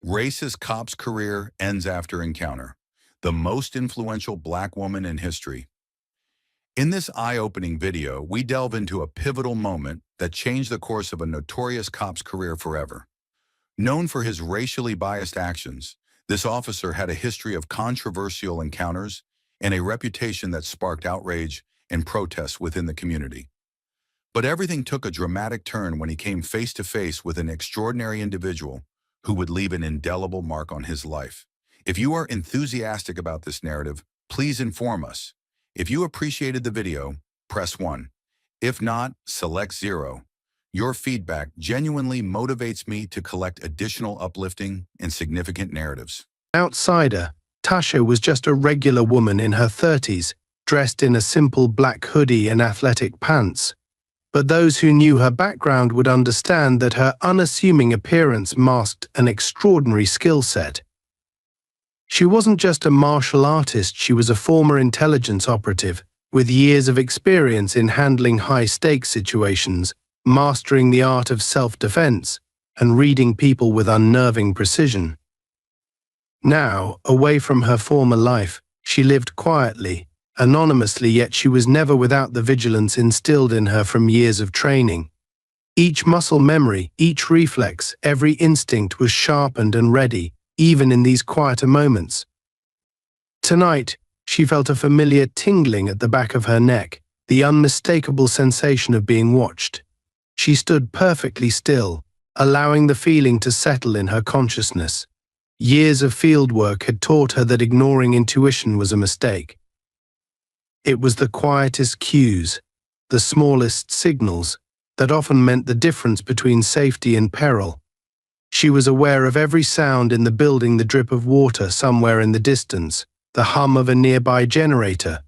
Racist cop's career ends after encounter. The most influential black woman in history. In this eye-opening video, we delve into a pivotal moment that changed the course of a notorious cop's career forever. Known for his racially biased actions, this officer had a history of controversial encounters and a reputation that sparked outrage and protests within the community. But everything took a dramatic turn when he came face to face with an extraordinary individual who would leave an indelible mark on his life. If you are enthusiastic about this narrative, please inform us. If you appreciated the video, press 1. If not, select 0. Your feedback genuinely motivates me to collect additional uplifting and significant narratives. Outsider, Tasha was just a regular woman in her 30s, dressed in a simple black hoodie and athletic pants. But those who knew her background would understand that her unassuming appearance masked an extraordinary skill set. She wasn't just a martial artist, she was a former intelligence operative, with years of experience in handling high-stakes situations, mastering the art of self-defense, and reading people with unnerving precision. Now, away from her former life, she lived quietly, anonymously, yet she was never without the vigilance instilled in her from years of training. Each muscle memory, each reflex, every instinct was sharpened and ready, even in these quieter moments. Tonight, she felt a familiar tingling at the back of her neck, the unmistakable sensation of being watched. She stood perfectly still, allowing the feeling to settle in her consciousness. Years of fieldwork had taught her that ignoring intuition was a mistake. It was the quietest cues, the smallest signals, that often meant the difference between safety and peril. She was aware of every sound in the building, the drip of water somewhere in the distance, the hum of a nearby generator.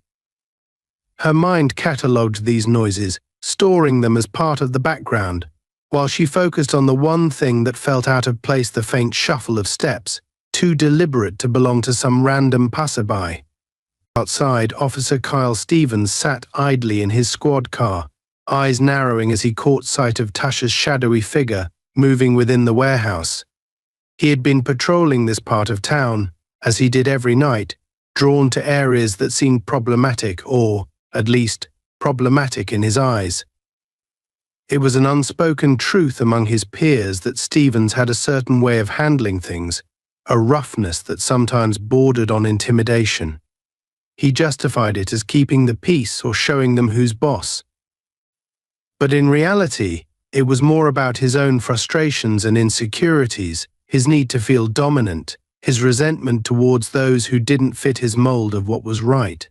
Her mind catalogued these noises, storing them as part of the background, while she focused on the one thing that felt out of place: the faint shuffle of steps, too deliberate to belong to some random passerby. Outside, Officer Kyle Stevens sat idly in his squad car, eyes narrowing as he caught sight of Tasha's shadowy figure moving within the warehouse. He had been patrolling this part of town, as he did every night, drawn to areas that seemed problematic, or, at least, problematic in his eyes. It was an unspoken truth among his peers that Stevens had a certain way of handling things, a roughness that sometimes bordered on intimidation. He justified it as keeping the peace or showing them who's boss. But in reality, it was more about his own frustrations and insecurities, his need to feel dominant, his resentment towards those who didn't fit his mold of what was right.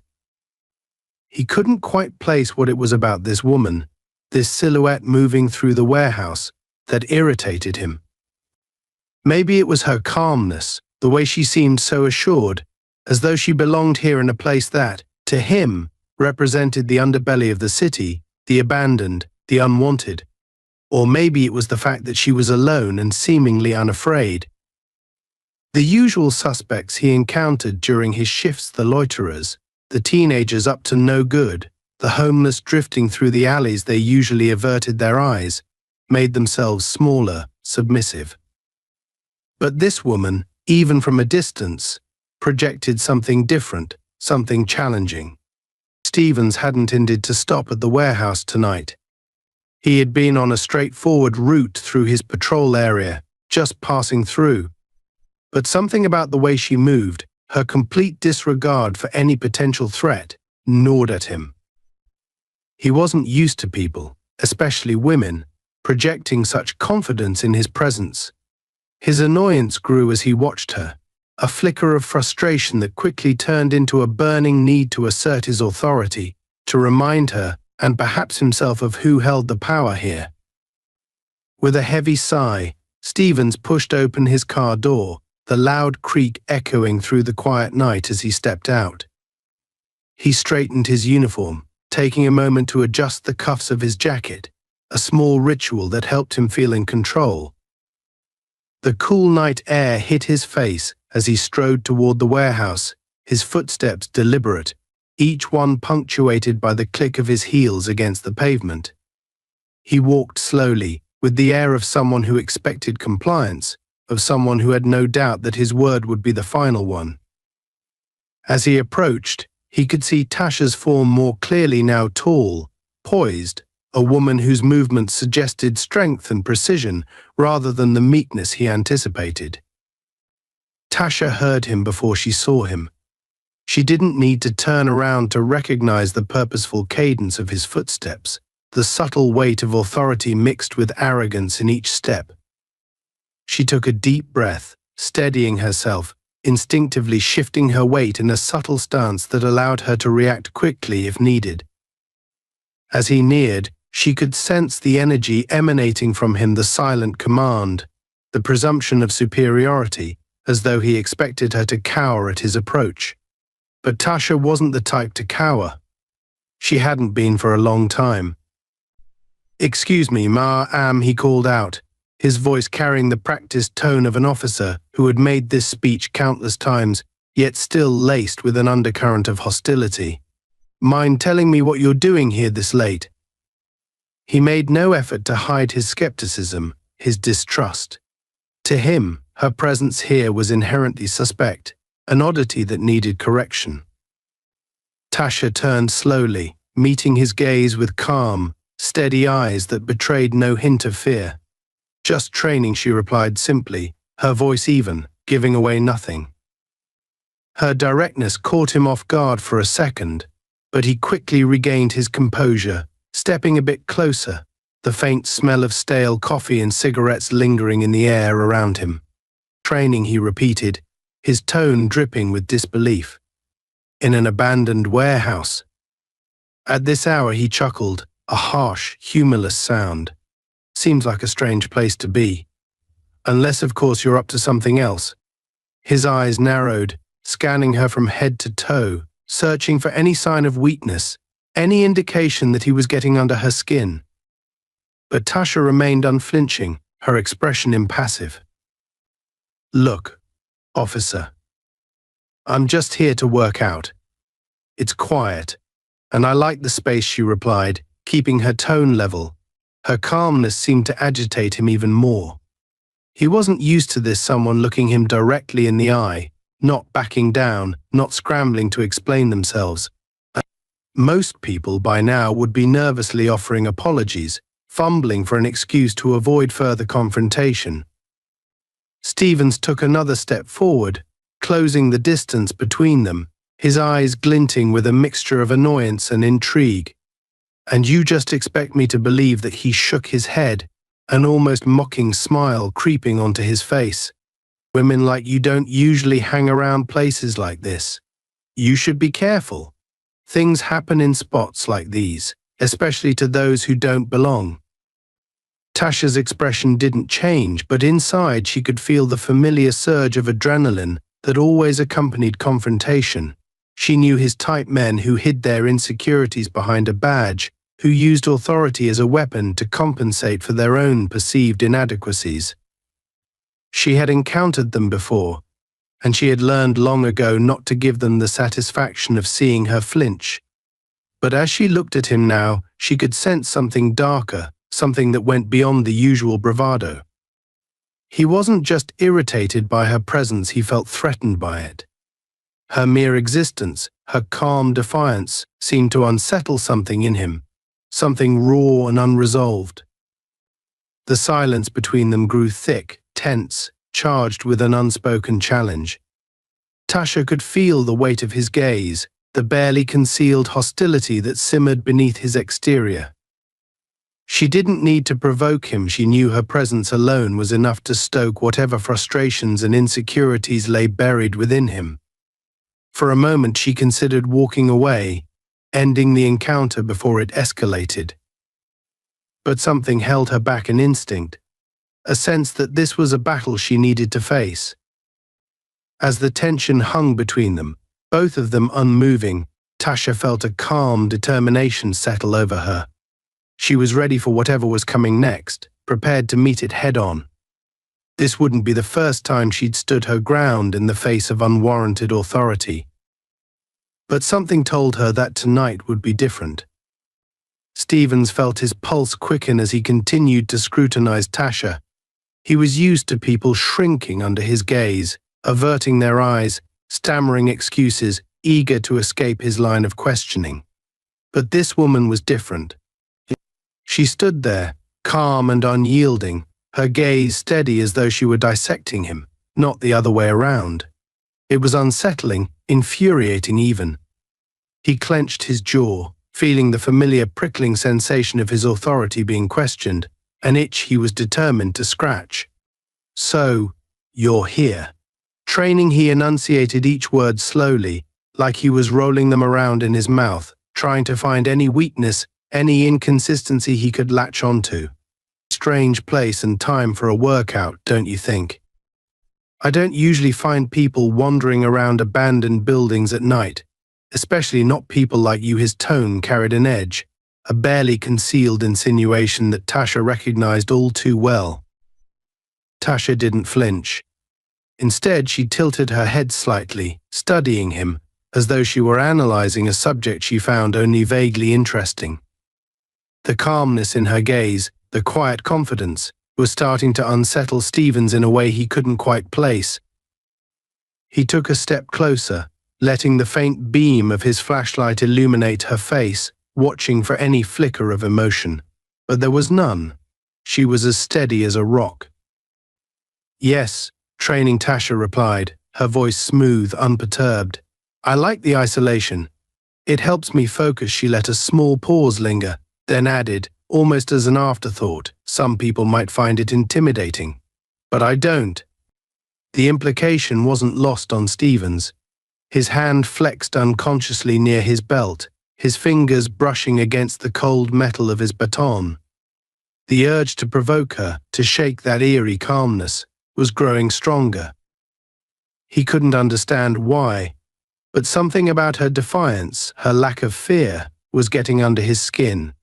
He couldn't quite place what it was about this woman, this silhouette moving through the warehouse, that irritated him. Maybe it was her calmness, the way she seemed so assured, as though she belonged here in a place that, to him, represented the underbelly of the city, the abandoned, the unwanted. Or maybe it was the fact that she was alone and seemingly unafraid. The usual suspects he encountered during his shifts: the loiterers, the teenagers up to no good, the homeless drifting through the alleys they usually averted their eyes, made themselves smaller, submissive. But this woman, even from a distance, projected something different, something challenging. Stevens hadn't intended to stop at the warehouse tonight. He had been on a straightforward route through his patrol area, just passing through. But something about the way she moved, her complete disregard for any potential threat, gnawed at him. He wasn't used to people, especially women, projecting such confidence in his presence. His annoyance grew as he watched her, a flicker of frustration that quickly turned into a burning need to assert his authority, to remind her, and perhaps himself, of who held the power here. With a heavy sigh, Stevens pushed open his car door, the loud creak echoing through the quiet night as he stepped out. He straightened his uniform, taking a moment to adjust the cuffs of his jacket, a small ritual that helped him feel in control. The cool night air hit his face as he strode toward the warehouse, his footsteps deliberate, each one punctuated by the click of his heels against the pavement. He walked slowly, with the air of someone who expected compliance, of someone who had no doubt that his word would be the final one. As he approached, he could see Tasha's form more clearly, now tall, poised, a woman whose movements suggested strength and precision rather than the meekness he anticipated. Tasha heard him before she saw him. She didn't need to turn around to recognize the purposeful cadence of his footsteps, the subtle weight of authority mixed with arrogance in each step. She took a deep breath, steadying herself, instinctively shifting her weight in a subtle stance that allowed her to react quickly if needed. As he neared, she could sense the energy emanating from him, the silent command, the presumption of superiority, as though he expected her to cower at his approach. But Tasha wasn't the type to cower. She hadn't been for a long time. "Excuse me, ma'am," he called out, his voice carrying the practiced tone of an officer who had made this speech countless times, yet still laced with an undercurrent of hostility. "Mind telling me what you're doing here this late?" He made no effort to hide his skepticism, his distrust. To him, her presence here was inherently suspect, an oddity that needed correction. Tasha turned slowly, meeting his gaze with calm, steady eyes that betrayed no hint of fear. "Just training," she replied simply, her voice even, giving away nothing. Her directness caught him off guard for a second, but he quickly regained his composure, stepping a bit closer, the faint smell of stale coffee and cigarettes lingering in the air around him. "Training," he repeated, his tone dripping with disbelief. "In an abandoned warehouse." At this hour, he chuckled, a harsh, humorless sound. "Seems like a strange place to be. Unless, of course, you're up to something else." His eyes narrowed, scanning her from head to toe, searching for any sign of weakness, any indication that he was getting under her skin. But Tasha remained unflinching, her expression impassive. "Look, officer, I'm just here to work out. It's quiet, and I like the space," she replied, keeping her tone level. Her calmness seemed to agitate him even more. He wasn't used to this, someone looking him directly in the eye, not backing down, not scrambling to explain themselves. Most people by now would be nervously offering apologies, fumbling for an excuse to avoid further confrontation. Stevens took another step forward, closing the distance between them, his eyes glinting with a mixture of annoyance and intrigue. "And you just expect me to believe that?" He shook his head, an almost mocking smile creeping onto his face. "Women like you don't usually hang around places like this. You should be careful. Things happen in spots like these, especially to those who don't belong." Tasha's expression didn't change, but inside she could feel the familiar surge of adrenaline that always accompanied confrontation. She knew his type, men who hid their insecurities behind a badge, who used authority as a weapon to compensate for their own perceived inadequacies. She had encountered them before, and she had learned long ago not to give them the satisfaction of seeing her flinch. But as she looked at him now, she could sense something darker, something that went beyond the usual bravado. He wasn't just irritated by her presence, he felt threatened by it. Her mere existence, her calm defiance, seemed to unsettle something in him, something raw and unresolved. The silence between them grew thick, tense, charged with an unspoken challenge. Tasha could feel the weight of his gaze, the barely concealed hostility that simmered beneath his exterior. She didn't need to provoke him, she knew her presence alone was enough to stoke whatever frustrations and insecurities lay buried within him. For a moment she considered walking away, ending the encounter before it escalated. But something held her back, an instinct, a sense that this was a battle she needed to face. As the tension hung between them, both of them unmoving, Tasha felt a calm determination settle over her. She was ready for whatever was coming next, prepared to meet it head-on. This wouldn't be the first time she'd stood her ground in the face of unwarranted authority. But something told her that tonight would be different. Stevens felt his pulse quicken as he continued to scrutinize Tasha, He was used to people shrinking under his gaze, averting their eyes, stammering excuses, eager to escape his line of questioning. But this woman was different. She stood there, calm and unyielding, her gaze steady as though she were dissecting him, not the other way around. It was unsettling, infuriating even. He clenched his jaw, feeling the familiar prickling sensation of his authority being questioned, an itch he was determined to scratch. "So, you're here." Training, he enunciated each word slowly, like he was rolling them around in his mouth, trying to find any weakness, any inconsistency he could latch onto. Strange place and time for a workout, don't you think? I don't usually find people wandering around abandoned buildings at night, especially not people like you. His tone carried an edge, a barely concealed insinuation that Tasha recognized all too well. Tasha didn't flinch. Instead, she tilted her head slightly, studying him, as though she were analyzing a subject she found only vaguely interesting. The calmness in her gaze, the quiet confidence, was starting to unsettle Stevens in a way he couldn't quite place. He took a step closer, letting the faint beam of his flashlight illuminate her face, watching for any flicker of emotion. But there was none. She was as steady as a rock. "Yes," training Tasha replied, her voice smooth, unperturbed. "I like the isolation. It helps me focus." She let a small pause linger, then added, almost as an afterthought, "Some people might find it intimidating. But I don't." The implication wasn't lost on Stevens. His hand flexed unconsciously near his belt, his fingers brushing against the cold metal of his baton. The urge to provoke her, to shake that eerie calmness, was growing stronger. He couldn't understand why, but something about her defiance, her lack of fear, was getting under his skin.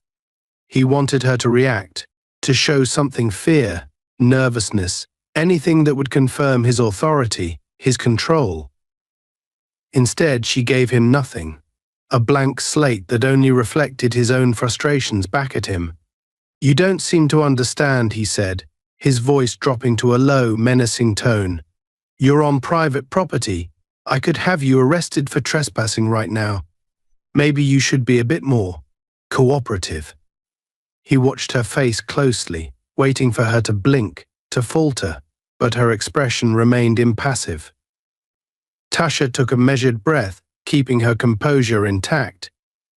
He wanted her to react, to show something: fear, nervousness, anything that would confirm his authority, his control. Instead, she gave him nothing, a blank slate that only reflected his own frustrations back at him. "You don't seem to understand," he said, his voice dropping to a low, menacing tone. "You're on private property. I could have you arrested for trespassing right now. Maybe you should be a bit more cooperative." He watched her face closely, waiting for her to blink, to falter, but her expression remained impassive. Tasha took a measured breath, keeping her composure intact.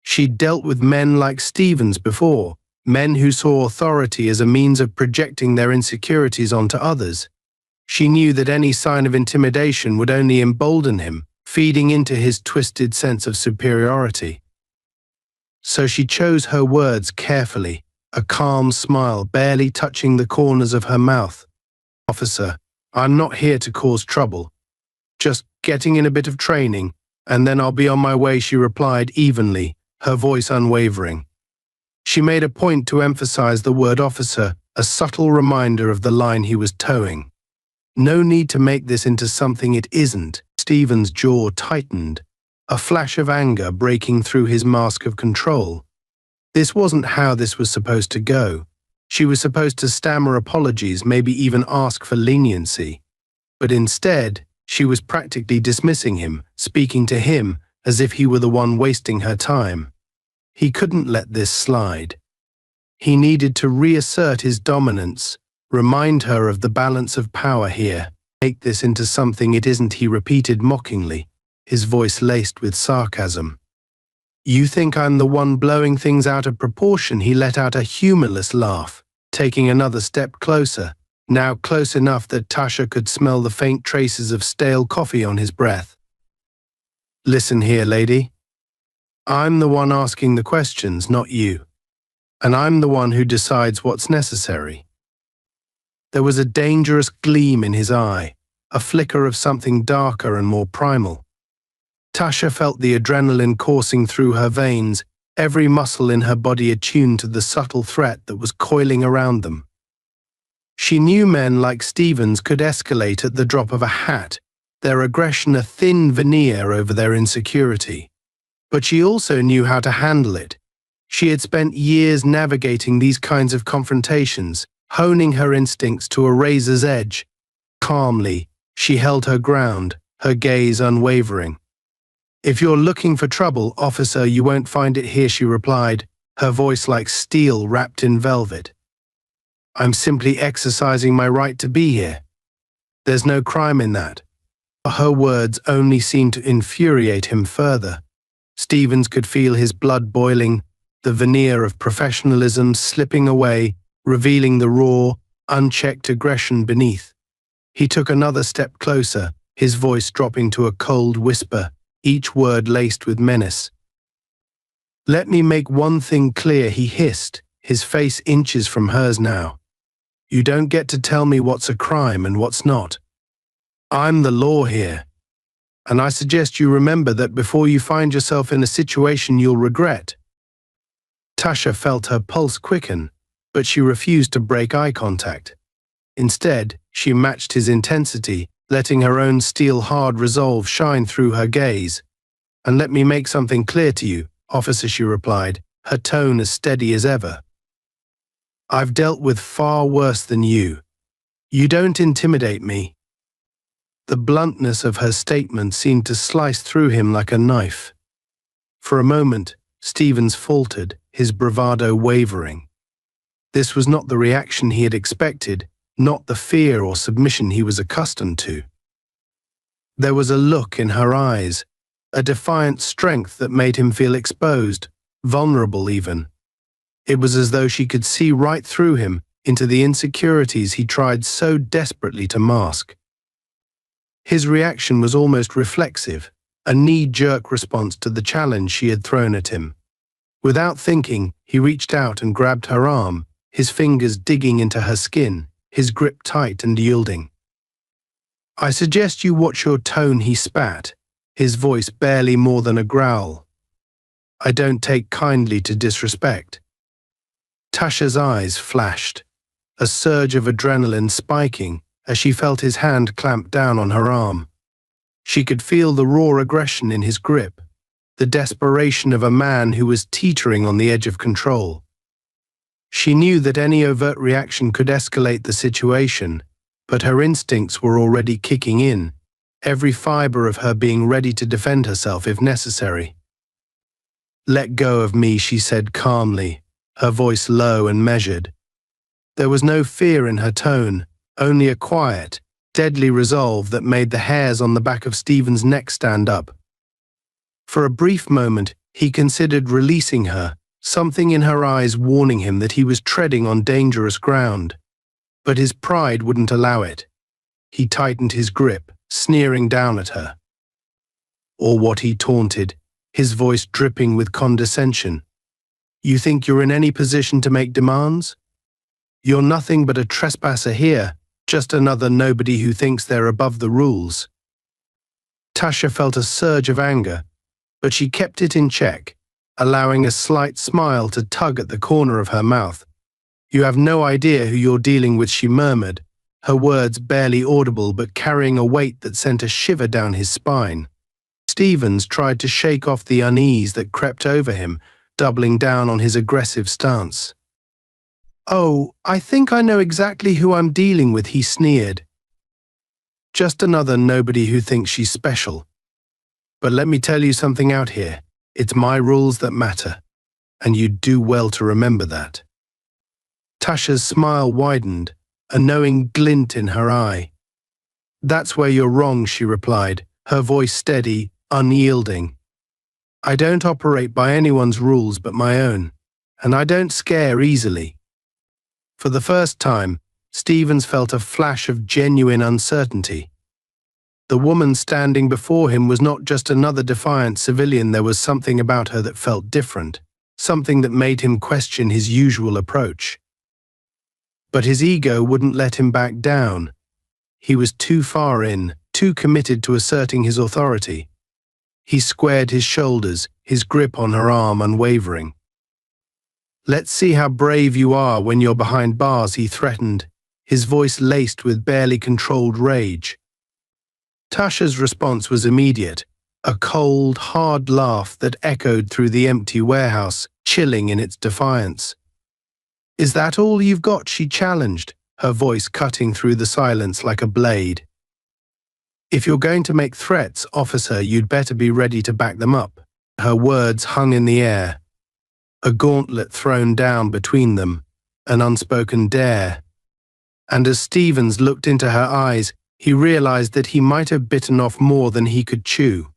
She'd dealt with men like Stevens before, men who saw authority as a means of projecting their insecurities onto others. She knew that any sign of intimidation would only embolden him, feeding into his twisted sense of superiority. So she chose her words carefully, a calm smile barely touching the corners of her mouth. "Officer, I'm not here to cause trouble. Just getting in a bit of training, and then I'll be on my way," she replied evenly, her voice unwavering. She made a point to emphasize the word officer, a subtle reminder of the line he was towing. No need to make this into something it isn't. Stevens' jaw tightened, a flash of anger breaking through his mask of control. This wasn't how this was supposed to go. She was supposed to stammer apologies, maybe even ask for leniency. But instead, she was practically dismissing him, speaking to him as if he were the one wasting her time. He couldn't let this slide. He needed to reassert his dominance, remind her of the balance of power here. "Make this into something it isn't," he repeated mockingly, his voice laced with sarcasm. "You think I'm the one blowing things out of proportion?" He let out a humorless laugh, taking another step closer, now close enough that Tasha could smell the faint traces of stale coffee on his breath. "Listen here, lady. I'm the one asking the questions, not you. And I'm the one who decides what's necessary." There was a dangerous gleam in his eye, a flicker of something darker and more primal. Tasha felt the adrenaline coursing through her veins, every muscle in her body attuned to the subtle threat that was coiling around them. She knew men like Stevens could escalate at the drop of a hat, their aggression a thin veneer over their insecurity. But she also knew how to handle it. She had spent years navigating these kinds of confrontations, honing her instincts to a razor's edge. Calmly, she held her ground, her gaze unwavering. "If you're looking for trouble, officer, you won't find it here," she replied, her voice like steel wrapped in velvet. "I'm simply exercising my right to be here. There's no crime in that." Her words only seemed to infuriate him further. Stevens could feel his blood boiling, the veneer of professionalism slipping away, revealing the raw, unchecked aggression beneath. He took another step closer, his voice dropping to a cold whisper, each word laced with menace. "Let me make one thing clear," he hissed, his face inches from hers now. "You don't get to tell me what's a crime and what's not. I'm the law here. And I suggest you remember that before you find yourself in a situation you'll regret." Tasha felt her pulse quicken, but she refused to break eye contact. Instead, she matched his intensity, letting her own steel-hard resolve shine through her gaze. "And let me make something clear to you, officer," she replied, her tone as steady as ever. "I've dealt with far worse than you. You don't intimidate me." The bluntness of her statement seemed to slice through him like a knife. For a moment, Stevens faltered, his bravado wavering. This was not the reaction he had expected, not the fear or submission he was accustomed to. There was a look in her eyes, a defiant strength that made him feel exposed, vulnerable even. It was as though she could see right through him, into the insecurities he tried so desperately to mask. His reaction was almost reflexive, a knee-jerk response to the challenge she had thrown at him. Without thinking, he reached out and grabbed her arm, his fingers digging into her skin, his grip tight and yielding. "I suggest you watch your tone," he spat, his voice barely more than a growl. "I don't take kindly to disrespect." Tasha's eyes flashed, a surge of adrenaline spiking as she felt his hand clamp down on her arm. She could feel the raw aggression in his grip, the desperation of a man who was teetering on the edge of control. She knew that any overt reaction could escalate the situation, but her instincts were already kicking in, every fiber of her being ready to defend herself if necessary. "Let go of me," she said calmly, her voice low and measured. There was no fear in her tone, only a quiet, deadly resolve that made the hairs on the back of Stevens' neck stand up. For a brief moment, he considered releasing her, something in her eyes warning him that he was treading on dangerous ground. But his pride wouldn't allow it. He tightened his grip, sneering down at her. "Or what," he taunted, his voice dripping with condescension. "You think you're in any position to make demands? You're nothing but a trespasser here, just another nobody who thinks they're above the rules." Tasha felt a surge of anger, but she kept it in check, allowing a slight smile to tug at the corner of her mouth. "You have no idea who you're dealing with," she murmured, her words barely audible but carrying a weight that sent a shiver down his spine. Stevens tried to shake off the unease that crept over him, doubling down on his aggressive stance. "Oh, I think I know exactly who I'm dealing with," he sneered. "Just another nobody who thinks she's special. But let me tell you something out here. It's my rules that matter, and you'd do well to remember that." Tasha's smile widened, a knowing glint in her eye. "That's where you're wrong," she replied, her voice steady, unyielding. "I don't operate by anyone's rules but my own, and I don't scare easily." For the first time, Stevens felt a flash of genuine uncertainty. The woman standing before him was not just another defiant civilian. There was something about her that felt different, something that made him question his usual approach. But his ego wouldn't let him back down. He was too far in, too committed to asserting his authority. He squared his shoulders, his grip on her arm unwavering. "Let's see how brave you are when you're behind bars," he threatened, his voice laced with barely controlled rage. Tasha's response was immediate, a cold, hard laugh that echoed through the empty warehouse, chilling in its defiance. Is that all you've got? She challenged, her voice cutting through the silence like a blade. If you're going to make threats, officer, you'd better be ready to back them up. Her words hung in the air, a gauntlet thrown down between them, an unspoken dare. And as Stevens looked into her eyes, he realized that he might have bitten off more than he could chew.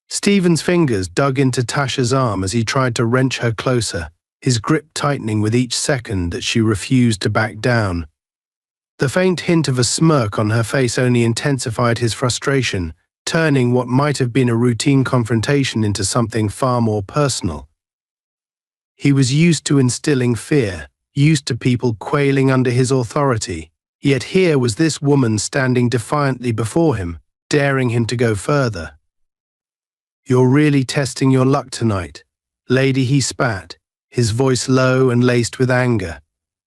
Stevens' fingers dug into Tasha's arm as he tried to wrench her closer, his grip tightening with each second that she refused to back down. The faint hint of a smirk on her face only intensified his frustration, turning what might have been a routine confrontation into something far more personal. He was used to instilling fear, used to people quailing under his authority, yet here was this woman standing defiantly before him, daring him to go further. "You're really testing your luck tonight, lady," he spat, his voice low and laced with anger.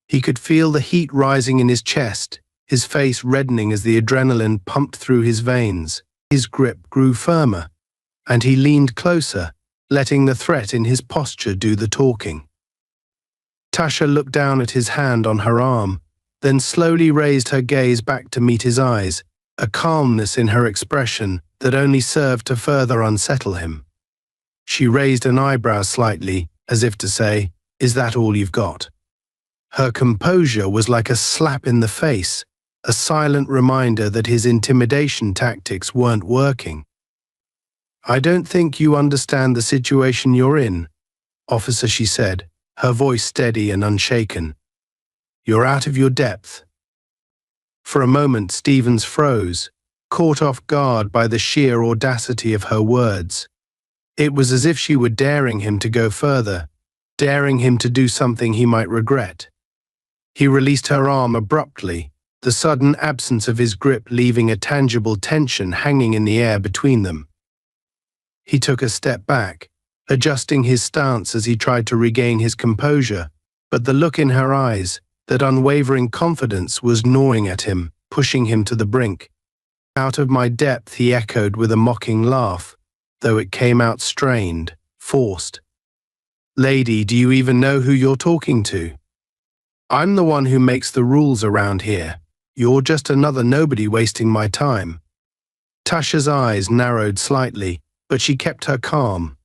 He could feel the heat rising in his chest, his face reddening as the adrenaline pumped through his veins. His grip grew firmer, and he leaned closer, letting the threat in his posture do the talking. Tasha looked down at his hand on her arm, then slowly raised her gaze back to meet his eyes, a calmness in her expression that only served to further unsettle him. She raised an eyebrow slightly, as if to say, "Is that all you've got?" Her composure was like a slap in the face, a silent reminder that his intimidation tactics weren't working. "I don't think you understand the situation you're in, officer," she said, her voice steady and unshaken. "You're out of your depth." For a moment, Stevens froze, caught off guard by the sheer audacity of her words. It was as if she were daring him to go further, daring him to do something he might regret. He released her arm abruptly, the sudden absence of his grip leaving a tangible tension hanging in the air between them. He took a step back, adjusting his stance as he tried to regain his composure, but the look in her eyes, that unwavering confidence, was gnawing at him, pushing him to the brink. "Out of my depth," he echoed with a mocking laugh, though it came out strained, forced. "Lady, do you even know who you're talking to? I'm the one who makes the rules around here. You're just another nobody wasting my time." Tasha's eyes narrowed slightly, but she kept her calm.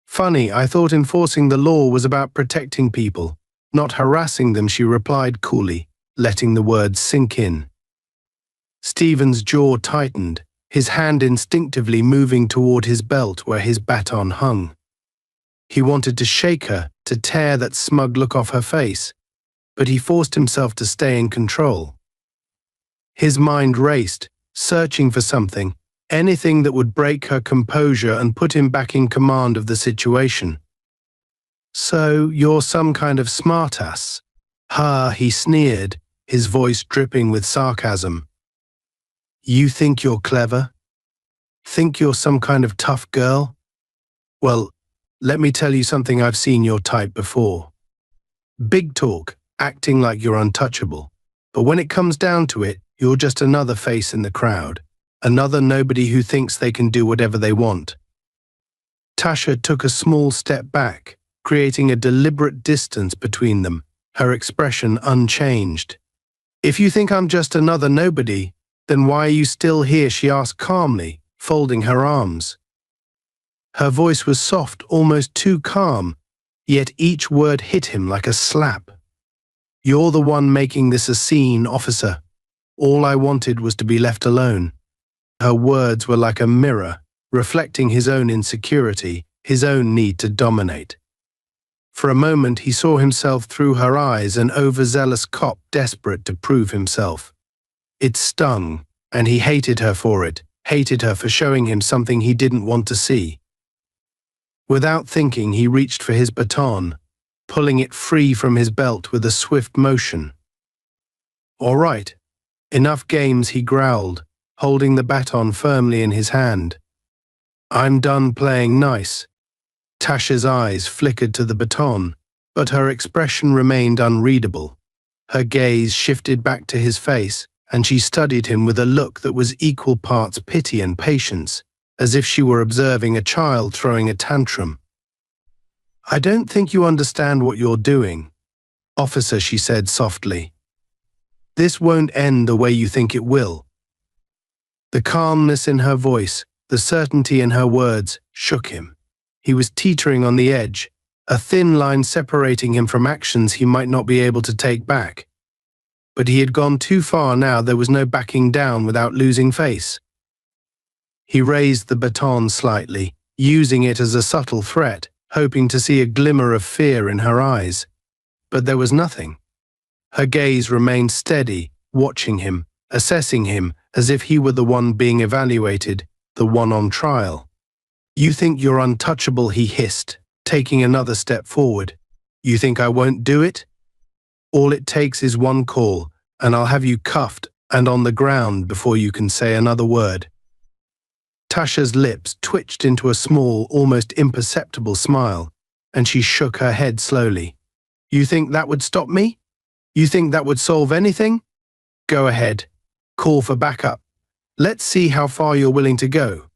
"Funny, I thought enforcing the law was about protecting people, not harassing them," she replied coolly, letting the words sink in. Stevens' jaw tightened, his hand instinctively moving toward his belt where his baton hung. He wanted to shake her, to tear that smug look off her face, but he forced himself to stay in control. His mind raced, searching for something, anything that would break her composure and put him back in command of the situation. "So, you're some kind of smartass?" "Ha," he sneered, his voice dripping with sarcasm. "You think you're clever? Think you're some kind of tough girl? Well, let me tell you something, I've seen your type before. Big talk, acting like you're untouchable. But when it comes down to it, you're just another face in the crowd, another nobody who thinks they can do whatever they want." Tasha took a small step back, creating a deliberate distance between them, her expression unchanged. "If you think I'm just another nobody, then why are you still here?" she asked calmly, folding her arms. Her voice was soft, almost too calm, yet each word hit him like a slap. "You're the one making this a scene, officer. All I wanted was to be left alone." Her words were like a mirror, reflecting his own insecurity, his own need to dominate. For a moment he saw himself through her eyes, an overzealous cop desperate to prove himself. It stung, and he hated her for it, hated her for showing him something he didn't want to see. Without thinking, he reached for his baton, pulling it free from his belt with a swift motion. "All right, enough games," he growled, holding the baton firmly in his hand. "I'm done playing nice." Tasha's eyes flickered to the baton, but her expression remained unreadable. Her gaze shifted back to his face, and she studied him with a look that was equal parts pity and patience, as if she were observing a child throwing a tantrum. "I don't think you understand what you're doing. "Officer," she said softly, "this won't end the way you think it will." The calmness in her voice, the certainty in her words, shook him. He was teetering on the edge, a thin line separating him from actions he might not be able to take back. But he had gone too far now. There was no backing down without losing face. He raised the baton slightly, using it as a subtle threat, hoping to see a glimmer of fear in her eyes. But there was nothing. Her gaze remained steady, watching him, assessing him as if he were the one being evaluated, the one on trial. "You think you're untouchable," he hissed, taking another step forward. "You think I won't do it? All it takes is one call, and I'll have you cuffed and on the ground before you can say another word." Tasha's lips twitched into a small, almost imperceptible smile, and she shook her head slowly. "You think that would stop me? You think that would solve anything? Go ahead. Call for backup. Let's see how far you're willing to go."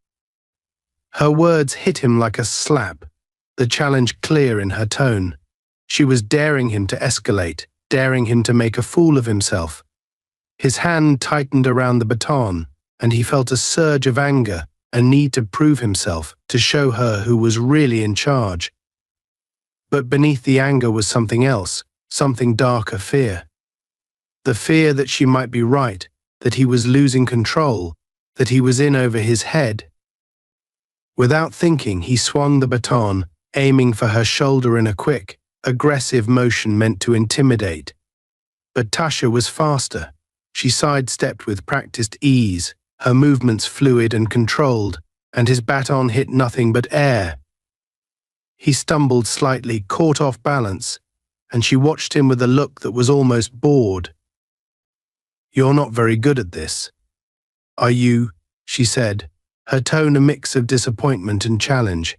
Her words hit him like a slap, the challenge clear in her tone. She was daring him to escalate, daring him to make a fool of himself. His hand tightened around the baton, and he felt a surge of anger, a need to prove himself, to show her who was really in charge. But beneath the anger was something else, something darker, fear. The fear that she might be right, that he was losing control, that he was in over his head. Without thinking, he swung the baton, aiming for her shoulder in a quick, aggressive motion meant to intimidate. But Tasha was faster. She sidestepped with practiced ease, her movements fluid and controlled, and his baton hit nothing but air. He stumbled slightly, caught off balance, and she watched him with a look that was almost bored. "You're not very good at this. Are you?" she said, her tone a mix of disappointment and challenge.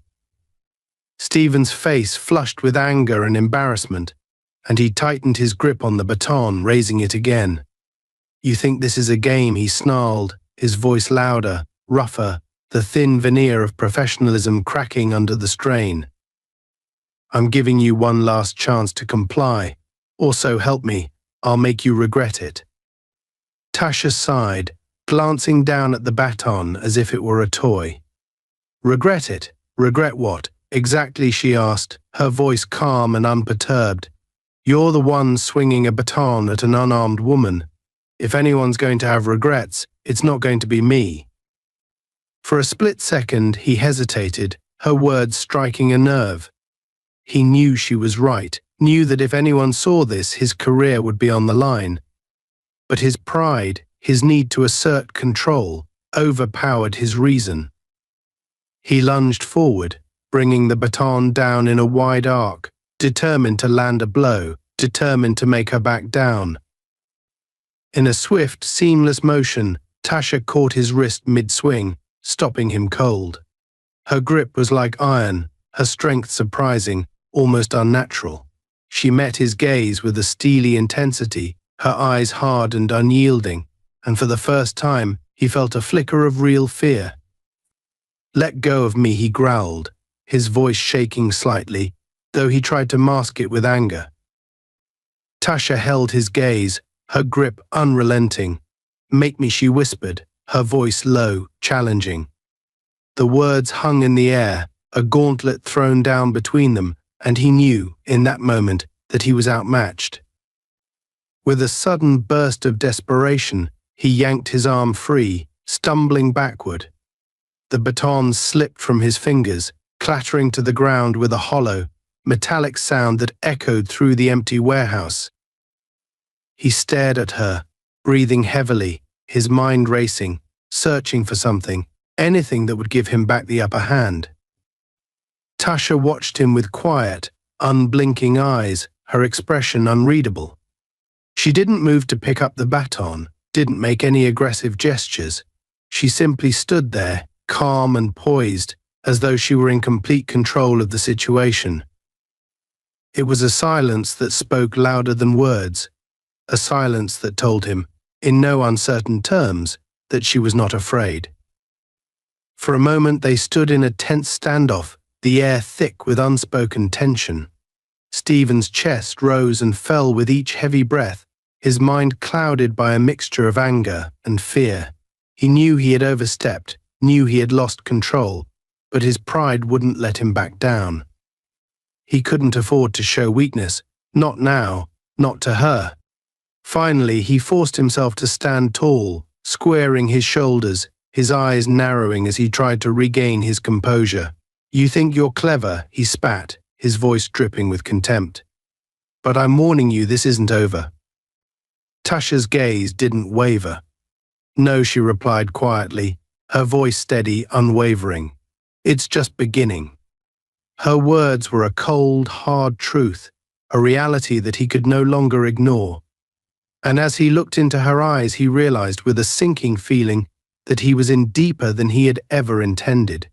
Stephen's face flushed with anger and embarrassment, and he tightened his grip on the baton, raising it again. "You think this is a game?" he snarled, his voice louder, rougher, the thin veneer of professionalism cracking under the strain. "I'm giving you one last chance to comply. Also, help me. I'll make you regret it." Tasha sighed, glancing down at the baton as if it were a toy. "Regret it? Regret what? Exactly?" she asked, her voice calm and unperturbed. "You're the one swinging a baton at an unarmed woman. If anyone's going to have regrets, it's not going to be me." For a split second, he hesitated, her words striking a nerve. He knew she was right, knew that if anyone saw this, his career would be on the line. But his pride, his need to assert control, overpowered his reason. He lunged forward, bringing the baton down in a wide arc, determined to land a blow, determined to make her back down. In a swift, seamless motion, Tasha caught his wrist mid-swing, stopping him cold. Her grip was like iron, her strength surprising, almost unnatural. She met his gaze with a steely intensity, her eyes hard and unyielding, and for the first time, he felt a flicker of real fear. "Let go of me," he growled, his voice shaking slightly, though he tried to mask it with anger. Tasha held his gaze, her grip unrelenting. "Make me," she whispered, her voice low, challenging. The words hung in the air, a gauntlet thrown down between them, and he knew, in that moment, that he was outmatched. With a sudden burst of desperation, he yanked his arm free, stumbling backward. The baton slipped from his fingers, clattering to the ground with a hollow, metallic sound that echoed through the empty warehouse. He stared at her, breathing heavily, his mind racing, searching for something, anything that would give him back the upper hand. Tasha watched him with quiet, unblinking eyes, her expression unreadable. She didn't move to pick up the baton, didn't make any aggressive gestures. She simply stood there, calm and poised, as though she were in complete control of the situation. It was a silence that spoke louder than words, a silence that told him, in no uncertain terms, that she was not afraid. For a moment they stood in a tense standoff, the air thick with unspoken tension. Stephen's chest rose and fell with each heavy breath, his mind clouded by a mixture of anger and fear. He knew he had overstepped, knew he had lost control, but his pride wouldn't let him back down. He couldn't afford to show weakness, not now, not to her. Finally, he forced himself to stand tall, squaring his shoulders, his eyes narrowing as he tried to regain his composure. "You think you're clever," he spat, his voice dripping with contempt. "But I'm warning you, this isn't over." Tasha's gaze didn't waver. "No," she replied quietly, her voice steady, unwavering. "It's just beginning." Her words were a cold, hard truth, a reality that he could no longer ignore. And as he looked into her eyes, he realized with a sinking feeling that he was in deeper than he had ever intended.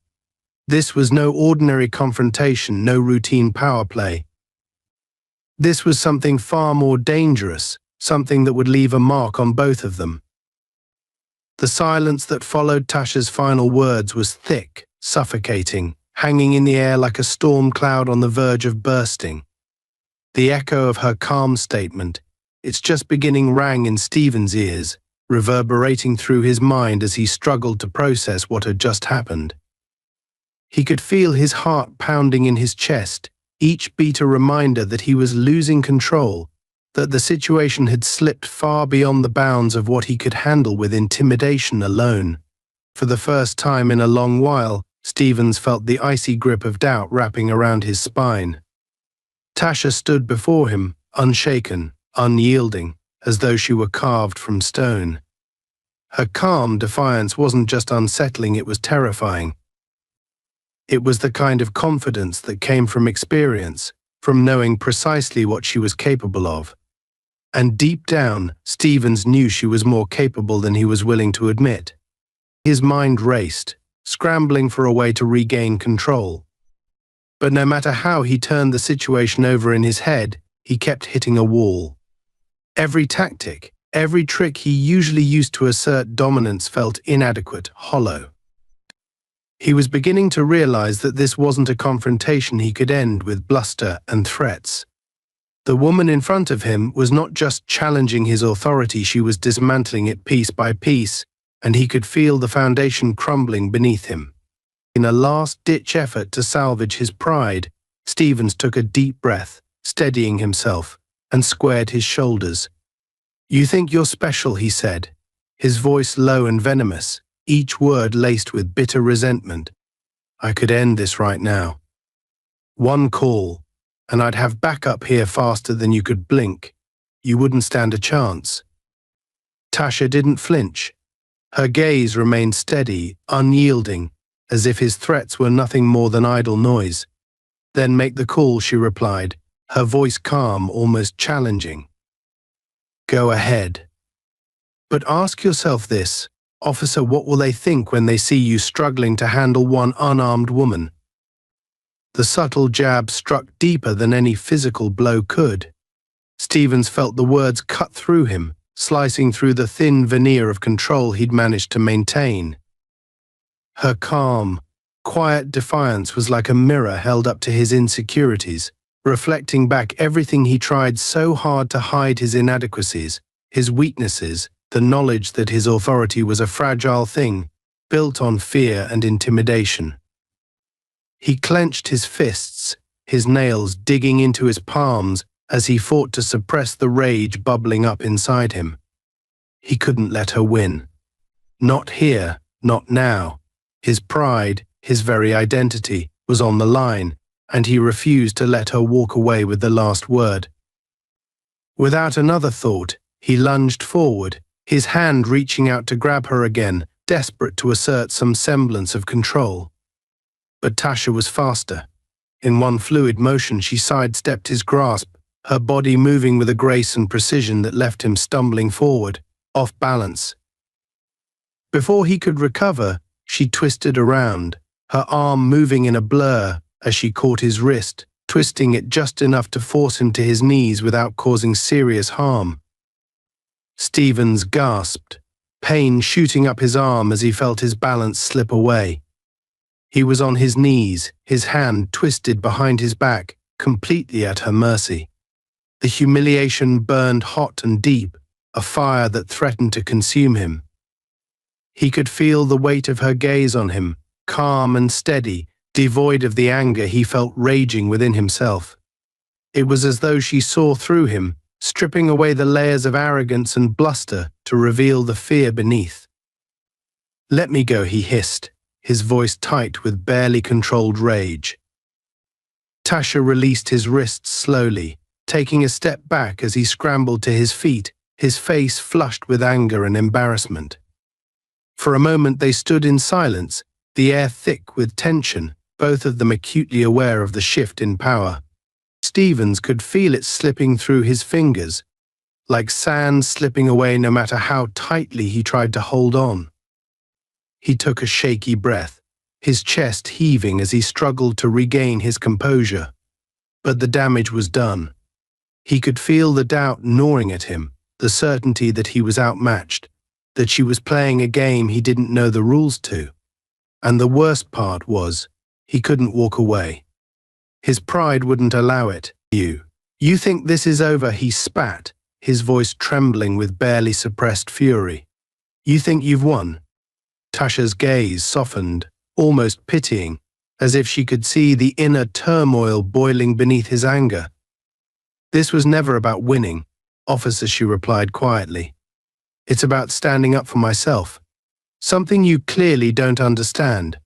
This was no ordinary confrontation, no routine power play. This was something far more dangerous, something that would leave a mark on both of them. The silence that followed Tasha's final words was thick, suffocating, hanging in the air like a storm cloud on the verge of bursting. The echo of her calm statement, "It's just beginning," rang in Stephen's ears, reverberating through his mind as he struggled to process what had just happened. He could feel his heart pounding in his chest, each beat a reminder that he was losing control, that the situation had slipped far beyond the bounds of what he could handle with intimidation alone. For the first time in a long while, Stevens felt the icy grip of doubt wrapping around his spine. Tasha stood before him, unshaken, unyielding, as though she were carved from stone. Her calm defiance wasn't just unsettling, it was terrifying. It was the kind of confidence that came from experience, from knowing precisely what she was capable of. And deep down, Stevens knew she was more capable than he was willing to admit. His mind raced, scrambling for a way to regain control. But no matter how he turned the situation over in his head, he kept hitting a wall. Every tactic, every trick he usually used to assert dominance felt inadequate, hollow. He was beginning to realize that this wasn't a confrontation he could end with bluster and threats. The woman in front of him was not just challenging his authority, she was dismantling it piece by piece, and he could feel the foundation crumbling beneath him. In a last-ditch effort to salvage his pride, Stevens took a deep breath, steadying himself, and squared his shoulders. "You think you're special," he said, his voice low and venomous, each word laced with bitter resentment. "I could end this right now. One call, and I'd have backup here faster than you could blink. You wouldn't stand a chance." Tasha didn't flinch. Her gaze remained steady, unyielding, as if his threats were nothing more than idle noise. "Then make the call," she replied, her voice calm, almost challenging. "Go ahead. But ask yourself this, officer, what will they think when they see you struggling to handle one unarmed woman?" The subtle jab struck deeper than any physical blow could. Stevens felt the words cut through him, slicing through the thin veneer of control he'd managed to maintain. Her calm, quiet defiance was like a mirror held up to his insecurities, reflecting back everything he tried so hard to hide: his inadequacies, his weaknesses, the knowledge that his authority was a fragile thing, built on fear and intimidation. He clenched his fists, his nails digging into his palms as he fought to suppress the rage bubbling up inside him. He couldn't let her win. Not here, not now. His pride, his very identity, was on the line, and he refused to let her walk away with the last word. Without another thought, he lunged forward, his hand reaching out to grab her again, desperate to assert some semblance of control. But Tasha was faster. In one fluid motion, she sidestepped his grasp, her body moving with a grace and precision that left him stumbling forward, off balance. Before he could recover, she twisted around, her arm moving in a blur as she caught his wrist, twisting it just enough to force him to his knees without causing serious harm. Stevens gasped, pain shooting up his arm as he felt his balance slip away. He was on his knees, his hand twisted behind his back, completely at her mercy. The humiliation burned hot and deep, a fire that threatened to consume him. He could feel the weight of her gaze on him, calm and steady, devoid of the anger he felt raging within himself. It was as though she saw through him, stripping away the layers of arrogance and bluster to reveal the fear beneath. "Let me go," he hissed, his voice tight with barely controlled rage. Tasha released his wrists slowly, taking a step back as he scrambled to his feet, his face flushed with anger and embarrassment. For a moment they stood in silence, the air thick with tension, both of them acutely aware of the shift in power. Stevens could feel it slipping through his fingers, like sand slipping away no matter how tightly he tried to hold on. He took a shaky breath, his chest heaving as he struggled to regain his composure. But the damage was done. He could feel the doubt gnawing at him, the certainty that he was outmatched, that she was playing a game he didn't know the rules to. And the worst part was, he couldn't walk away. His pride wouldn't allow it. You think this is over?" he spat, his voice trembling with barely suppressed fury. "You think you've won?" Tasha's gaze softened, almost pitying, as if she could see the inner turmoil boiling beneath his anger. "This was never about winning, officer," she replied quietly. "It's about standing up for myself. Something you clearly don't understand."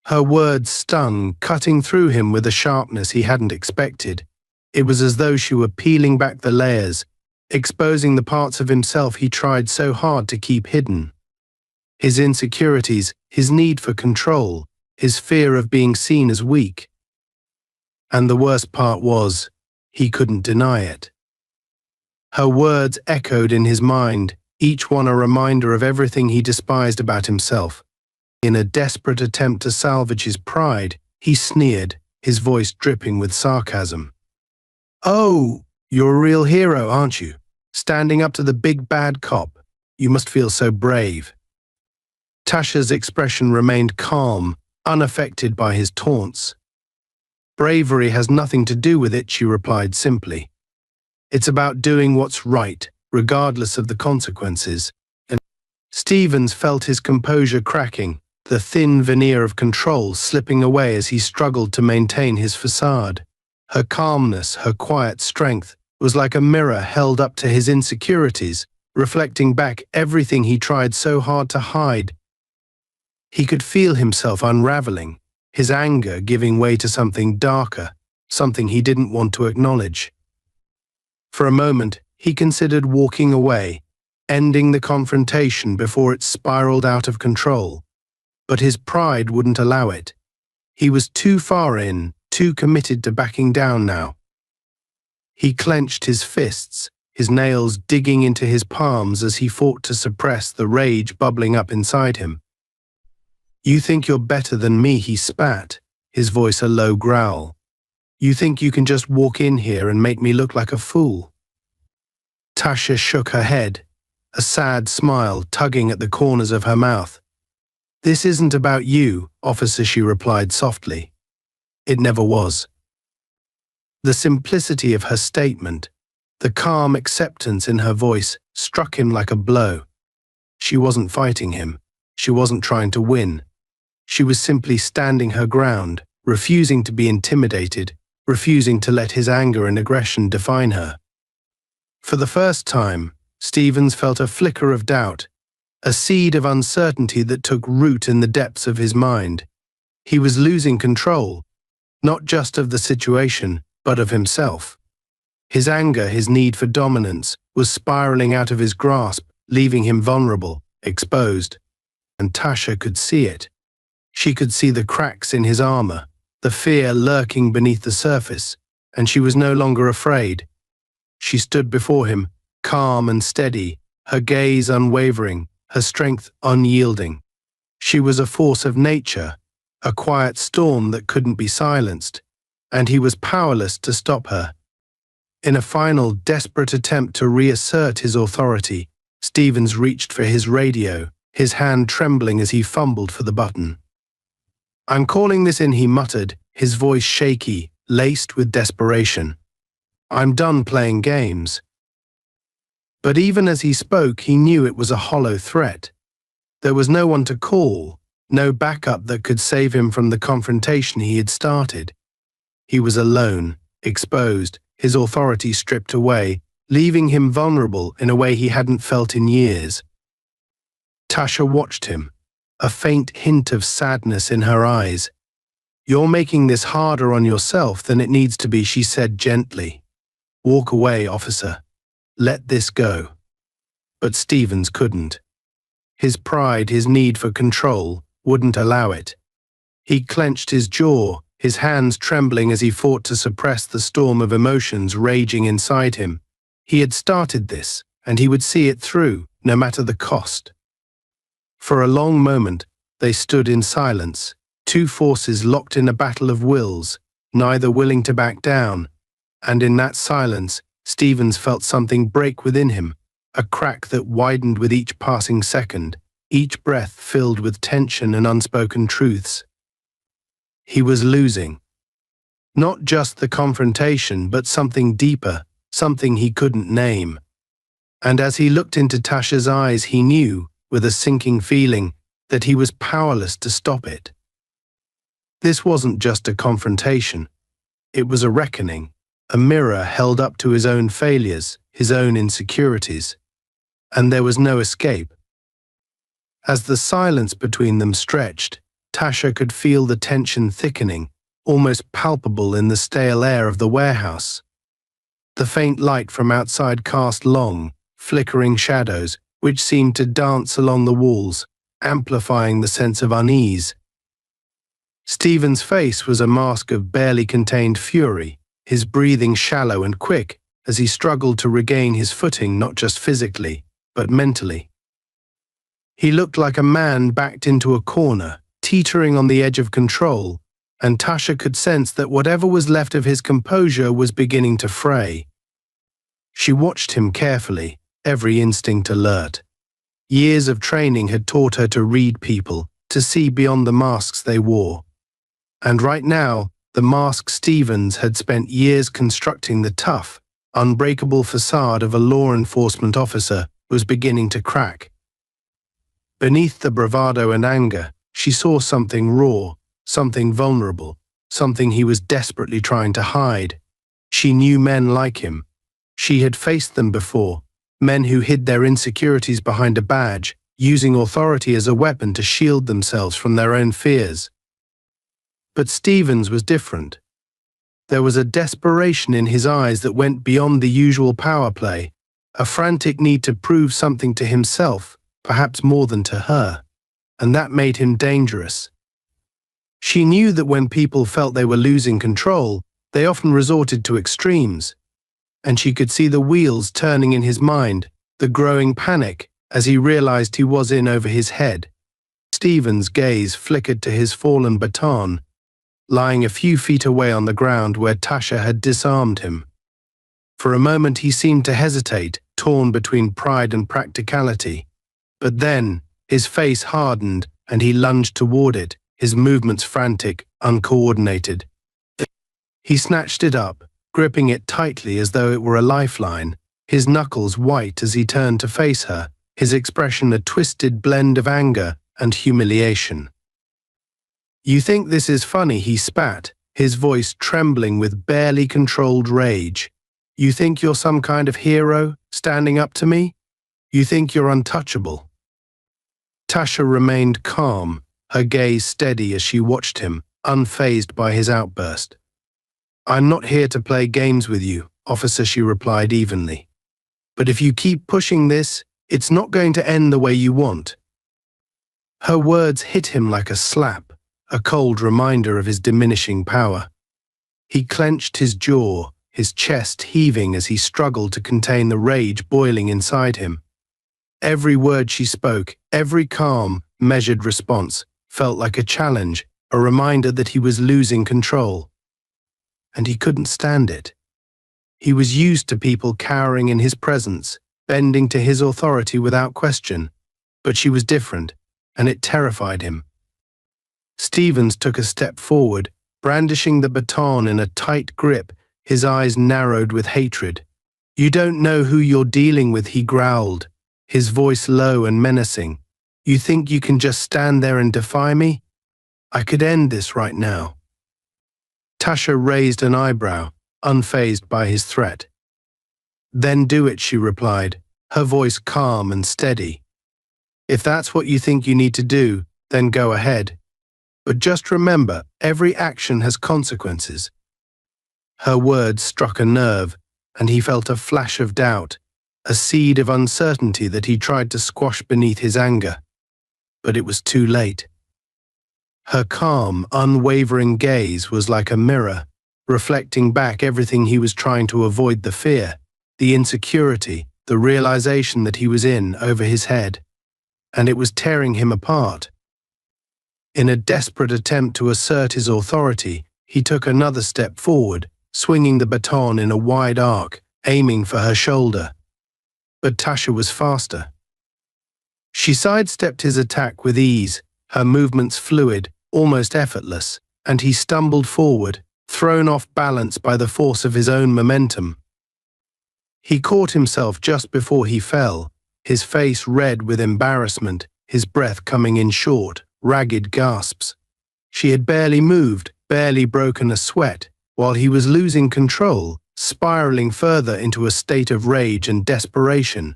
Her words stung, cutting through him with a sharpness he hadn't expected. It was as though she were peeling back the layers, exposing the parts of himself he tried so hard to keep hidden. His insecurities, his need for control, his fear of being seen as weak. And the worst part was, he couldn't deny it. Her words echoed in his mind, each one a reminder of everything he despised about himself. In a desperate attempt to salvage his pride, he sneered, his voice dripping with sarcasm. "Oh, you're a real hero, aren't you? Standing up to the big bad cop. You must feel so brave." Tasha's expression remained calm, unaffected by his taunts. "Bravery has nothing to do with it," she replied simply. "It's about doing what's right, regardless of the consequences." And Stevens felt his composure cracking, the thin veneer of control slipping away as he struggled to maintain his facade. Her calmness, her quiet strength, was like a mirror held up to his insecurities, reflecting back everything he tried so hard to hide. He could feel himself unraveling, his anger giving way to something darker, something he didn't want to acknowledge. For a moment, he considered walking away, ending the confrontation before it spiraled out of control. But his pride wouldn't allow it. He was too far in, too committed to backing down now. He clenched his fists, his nails digging into his palms as he fought to suppress the rage bubbling up inside him. "You think you're better than me," he spat, his voice a low growl. "You think you can just walk in here and make me look like a fool?" Tasha shook her head, a sad smile tugging at the corners of her mouth. "This isn't about you, officer," she replied softly. It never was. The simplicity of her statement, the calm acceptance in her voice, struck him like a blow. She wasn't fighting him. She wasn't trying to win. She was simply standing her ground, refusing to be intimidated, refusing to let his anger and aggression define her. For the first time, Stevens felt a flicker of doubt, a seed of uncertainty that took root in the depths of his mind. He was losing control, not just of the situation, but of himself. His anger, his need for dominance, was spiraling out of his grasp, leaving him vulnerable, exposed. And Tasha could see it. She could see the cracks in his armor, the fear lurking beneath the surface, and she was no longer afraid. She stood before him, calm and steady, her gaze unwavering, her strength unyielding. She was a force of nature, a quiet storm that couldn't be silenced, and he was powerless to stop her. In a final, desperate attempt to reassert his authority, Stevens reached for his radio, his hand trembling as he fumbled for the button. "I'm calling this in," he muttered, his voice shaky, laced with desperation. "I'm done playing games." But even as he spoke, he knew it was a hollow threat. There was no one to call, no backup that could save him from the confrontation he had started. He was alone, exposed, his authority stripped away, leaving him vulnerable in a way he hadn't felt in years. Tasha watched him, a faint hint of sadness in her eyes. "You're making this harder on yourself than it needs to be," she said gently. "Walk away, officer. Let this go." But Stevens couldn't. His pride, his need for control, wouldn't allow it. He clenched his jaw, his hands trembling as he fought to suppress the storm of emotions raging inside him. He had started this, and he would see it through, no matter the cost. For a long moment, they stood in silence, two forces locked in a battle of wills, neither willing to back down. And in that silence, Stevens felt something break within him, a crack that widened with each passing second, each breath filled with tension and unspoken truths. He was losing. Not just the confrontation, but something deeper, something he couldn't name. And as he looked into Tasha's eyes, he knew, with a sinking feeling, that he was powerless to stop it. This wasn't just a confrontation. It was a reckoning, a mirror held up to his own failures, his own insecurities. And there was no escape. As the silence between them stretched, Tasha could feel the tension thickening, almost palpable in the stale air of the warehouse. The faint light from outside cast long, flickering shadows, which seemed to dance along the walls, amplifying the sense of unease. Stevens' face was a mask of barely contained fury, his breathing shallow and quick as he struggled to regain his footing not just physically, but mentally. He looked like a man backed into a corner, teetering on the edge of control, and Tasha could sense that whatever was left of his composure was beginning to fray. She watched him carefully, every instinct alert. Years of training had taught her to read people, to see beyond the masks they wore. And right now, the mask Stevens had spent years constructing, the tough, unbreakable facade of a law enforcement officer, was beginning to crack. Beneath the bravado and anger, she saw something raw, something vulnerable, something he was desperately trying to hide. She knew men like him. She had faced them before, men who hid their insecurities behind a badge, using authority as a weapon to shield themselves from their own fears. But Stevens was different. There was a desperation in his eyes that went beyond the usual power play, a frantic need to prove something to himself, perhaps more than to her, and that made him dangerous. She knew that when people felt they were losing control, they often resorted to extremes, and she could see the wheels turning in his mind, the growing panic as he realized he was in over his head. Stevens' gaze flickered to his fallen baton, lying a few feet away on the ground where Tasha had disarmed him. For a moment he seemed to hesitate, torn between pride and practicality. But then, his face hardened and he lunged toward it, his movements frantic, uncoordinated. He snatched it up, gripping it tightly as though it were a lifeline, his knuckles white as he turned to face her, his expression a twisted blend of anger and humiliation. "You think this is funny?" he spat, his voice trembling with barely controlled rage. "You think you're some kind of hero, standing up to me? You think you're untouchable?" Tasha remained calm, her gaze steady as she watched him, unfazed by his outburst. "I'm not here to play games with you, officer," she replied evenly. "But if you keep pushing this, it's not going to end the way you want." Her words hit him like a slap, a cold reminder of his diminishing power. He clenched his jaw, his chest heaving as he struggled to contain the rage boiling inside him. Every word she spoke, every calm, measured response, felt like a challenge, a reminder that he was losing control. And he couldn't stand it. He was used to people cowering in his presence, bending to his authority without question. But she was different, and it terrified him. Stevens took a step forward, brandishing the baton in a tight grip, his eyes narrowed with hatred. "You don't know who you're dealing with," he growled, his voice low and menacing. "You think you can just stand there and defy me? I could end this right now." Tasha raised an eyebrow, unfazed by his threat. "Then do it," she replied, her voice calm and steady. "If that's what you think you need to do, then go ahead. But just remember, every action has consequences." Her words struck a nerve, and he felt a flash of doubt, a seed of uncertainty that he tried to squash beneath his anger. But it was too late. Her calm, unwavering gaze was like a mirror, reflecting back everything he was trying to avoid: the fear, the insecurity, the realization that he was in over his head. And it was tearing him apart. In a desperate attempt to assert his authority, he took another step forward, swinging the baton in a wide arc, aiming for her shoulder. But Tasha was faster. She sidestepped his attack with ease, her movements fluid, almost effortless, and he stumbled forward, thrown off balance by the force of his own momentum. He caught himself just before he fell, his face red with embarrassment, his breath coming in short, ragged gasps. She had barely moved, barely broken a sweat, while he was losing control, spiraling further into a state of rage and desperation.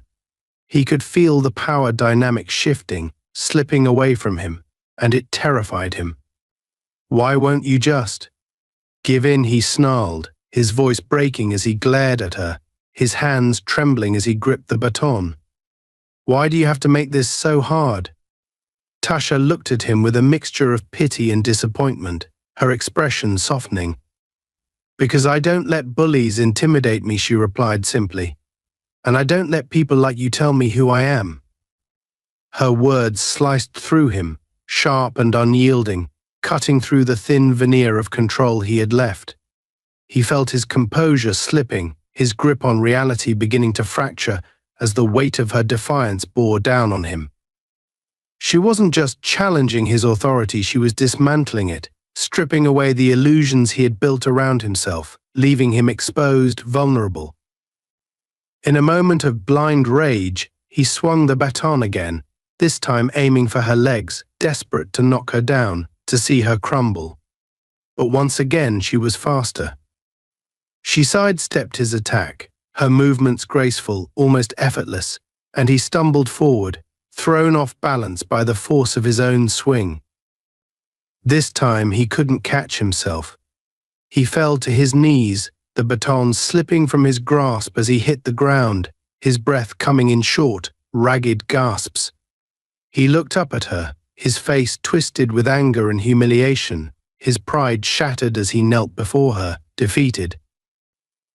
He could feel the power dynamic shifting, slipping away from him, and it terrified him. "Why won't you just give in?" he snarled, his voice breaking as he glared at her, his hands trembling as he gripped the baton. "Why do you have to make this so hard?" Tasha looked at him with a mixture of pity and disappointment, her expression softening. "Because I don't let bullies intimidate me," she replied simply. "And I don't let people like you tell me who I am." Her words sliced through him, sharp and unyielding, cutting through the thin veneer of control he had left. He felt his composure slipping, his grip on reality beginning to fracture as the weight of her defiance bore down on him. She wasn't just challenging his authority, she was dismantling it, stripping away the illusions he had built around himself, leaving him exposed, vulnerable. In a moment of blind rage, he swung the baton again, this time aiming for her legs, desperate to knock her down, to see her crumble. But once again she was faster. She sidestepped his attack, her movements graceful, almost effortless, and he stumbled forward, thrown off balance by the force of his own swing. This time he couldn't catch himself. He fell to his knees, the baton slipping from his grasp as he hit the ground, his breath coming in short, ragged gasps. He looked up at her, his face twisted with anger and humiliation, his pride shattered as he knelt before her, defeated.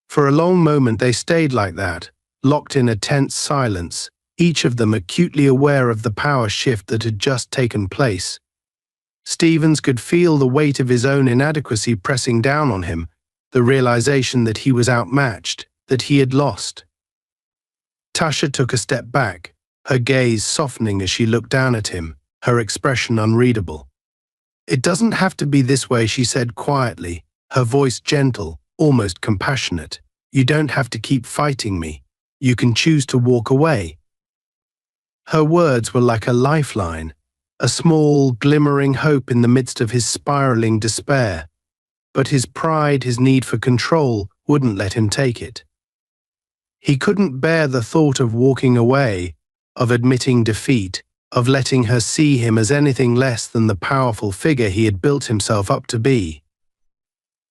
For a long moment they stayed like that, locked in a tense silence, each of them acutely aware of the power shift that had just taken place. Stevens could feel the weight of his own inadequacy pressing down on him, the realization that he was outmatched, that he had lost. Tasha took a step back, her gaze softening as she looked down at him, her expression unreadable. "It doesn't have to be this way," she said quietly, her voice gentle, almost compassionate. "You don't have to keep fighting me. You can choose to walk away." Her words were like a lifeline, a small, glimmering hope in the midst of his spiraling despair. But his pride, his need for control, wouldn't let him take it. He couldn't bear the thought of walking away, of admitting defeat, of letting her see him as anything less than the powerful figure he had built himself up to be.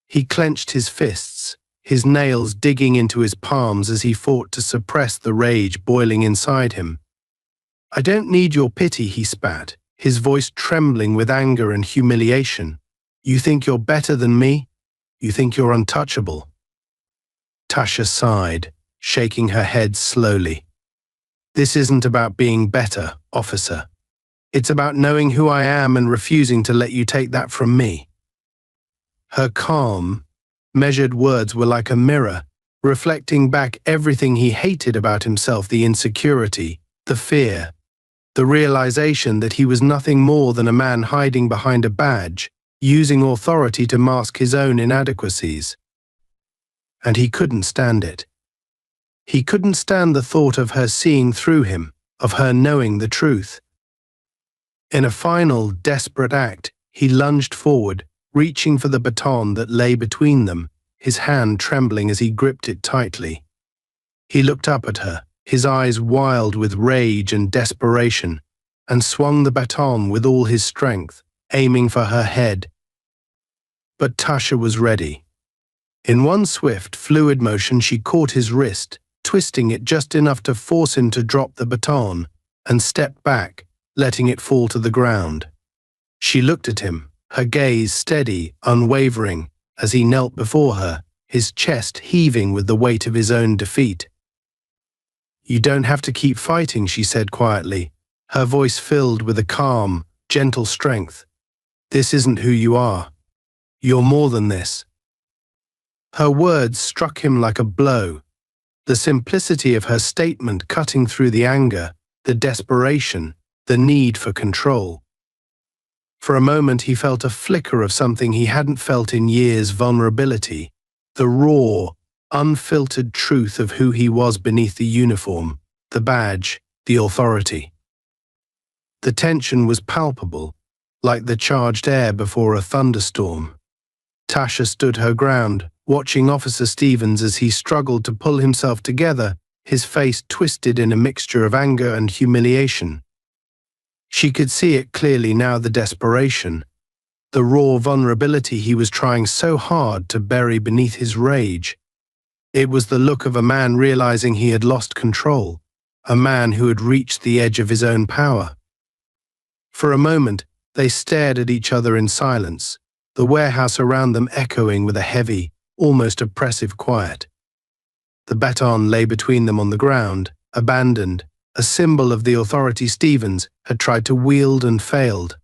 He clenched his fists, his nails digging into his palms as he fought to suppress the rage boiling inside him. "I don't need your pity," he spat, his voice trembling with anger and humiliation. "You think you're better than me? You think you're untouchable?" Tasha sighed, shaking her head slowly. "This isn't about being better, officer. It's about knowing who I am and refusing to let you take that from me." Her calm, measured words were like a mirror, reflecting back everything he hated about himself: the insecurity, the fear, the realization that he was nothing more than a man hiding behind a badge, using authority to mask his own inadequacies. And he couldn't stand it. He couldn't stand the thought of her seeing through him, of her knowing the truth. In a final, desperate act, he lunged forward, reaching for the baton that lay between them, his hand trembling as he gripped it tightly. He looked up at her, his eyes wild with rage and desperation, and swung the baton with all his strength, aiming for her head. But Tasha was ready. In one swift, fluid motion, she caught his wrist, twisting it just enough to force him to drop the baton, and stepped back, letting it fall to the ground. She looked at him, her gaze steady, unwavering, as he knelt before her, his chest heaving with the weight of his own defeat. "You don't have to keep fighting," she said quietly, her voice filled with a calm, gentle strength. "This isn't who you are. You're more than this." Her words struck him like a blow, the simplicity of her statement cutting through the anger, the desperation, the need for control. For a moment he felt a flicker of something he hadn't felt in years: vulnerability, the raw, unfiltered truth of who he was beneath the uniform, the badge, the authority. The tension was palpable, like the charged air before a thunderstorm. Tasha stood her ground, watching Officer Stevens as he struggled to pull himself together, his face twisted in a mixture of anger and humiliation. She could see it clearly now, the desperation, the raw vulnerability he was trying so hard to bury beneath his rage. It was the look of a man realizing he had lost control, a man who had reached the edge of his own power. For a moment, they stared at each other in silence, the warehouse around them echoing with a heavy, almost oppressive quiet. The baton lay between them on the ground, abandoned, a symbol of the authority Stevens had tried to wield and failed.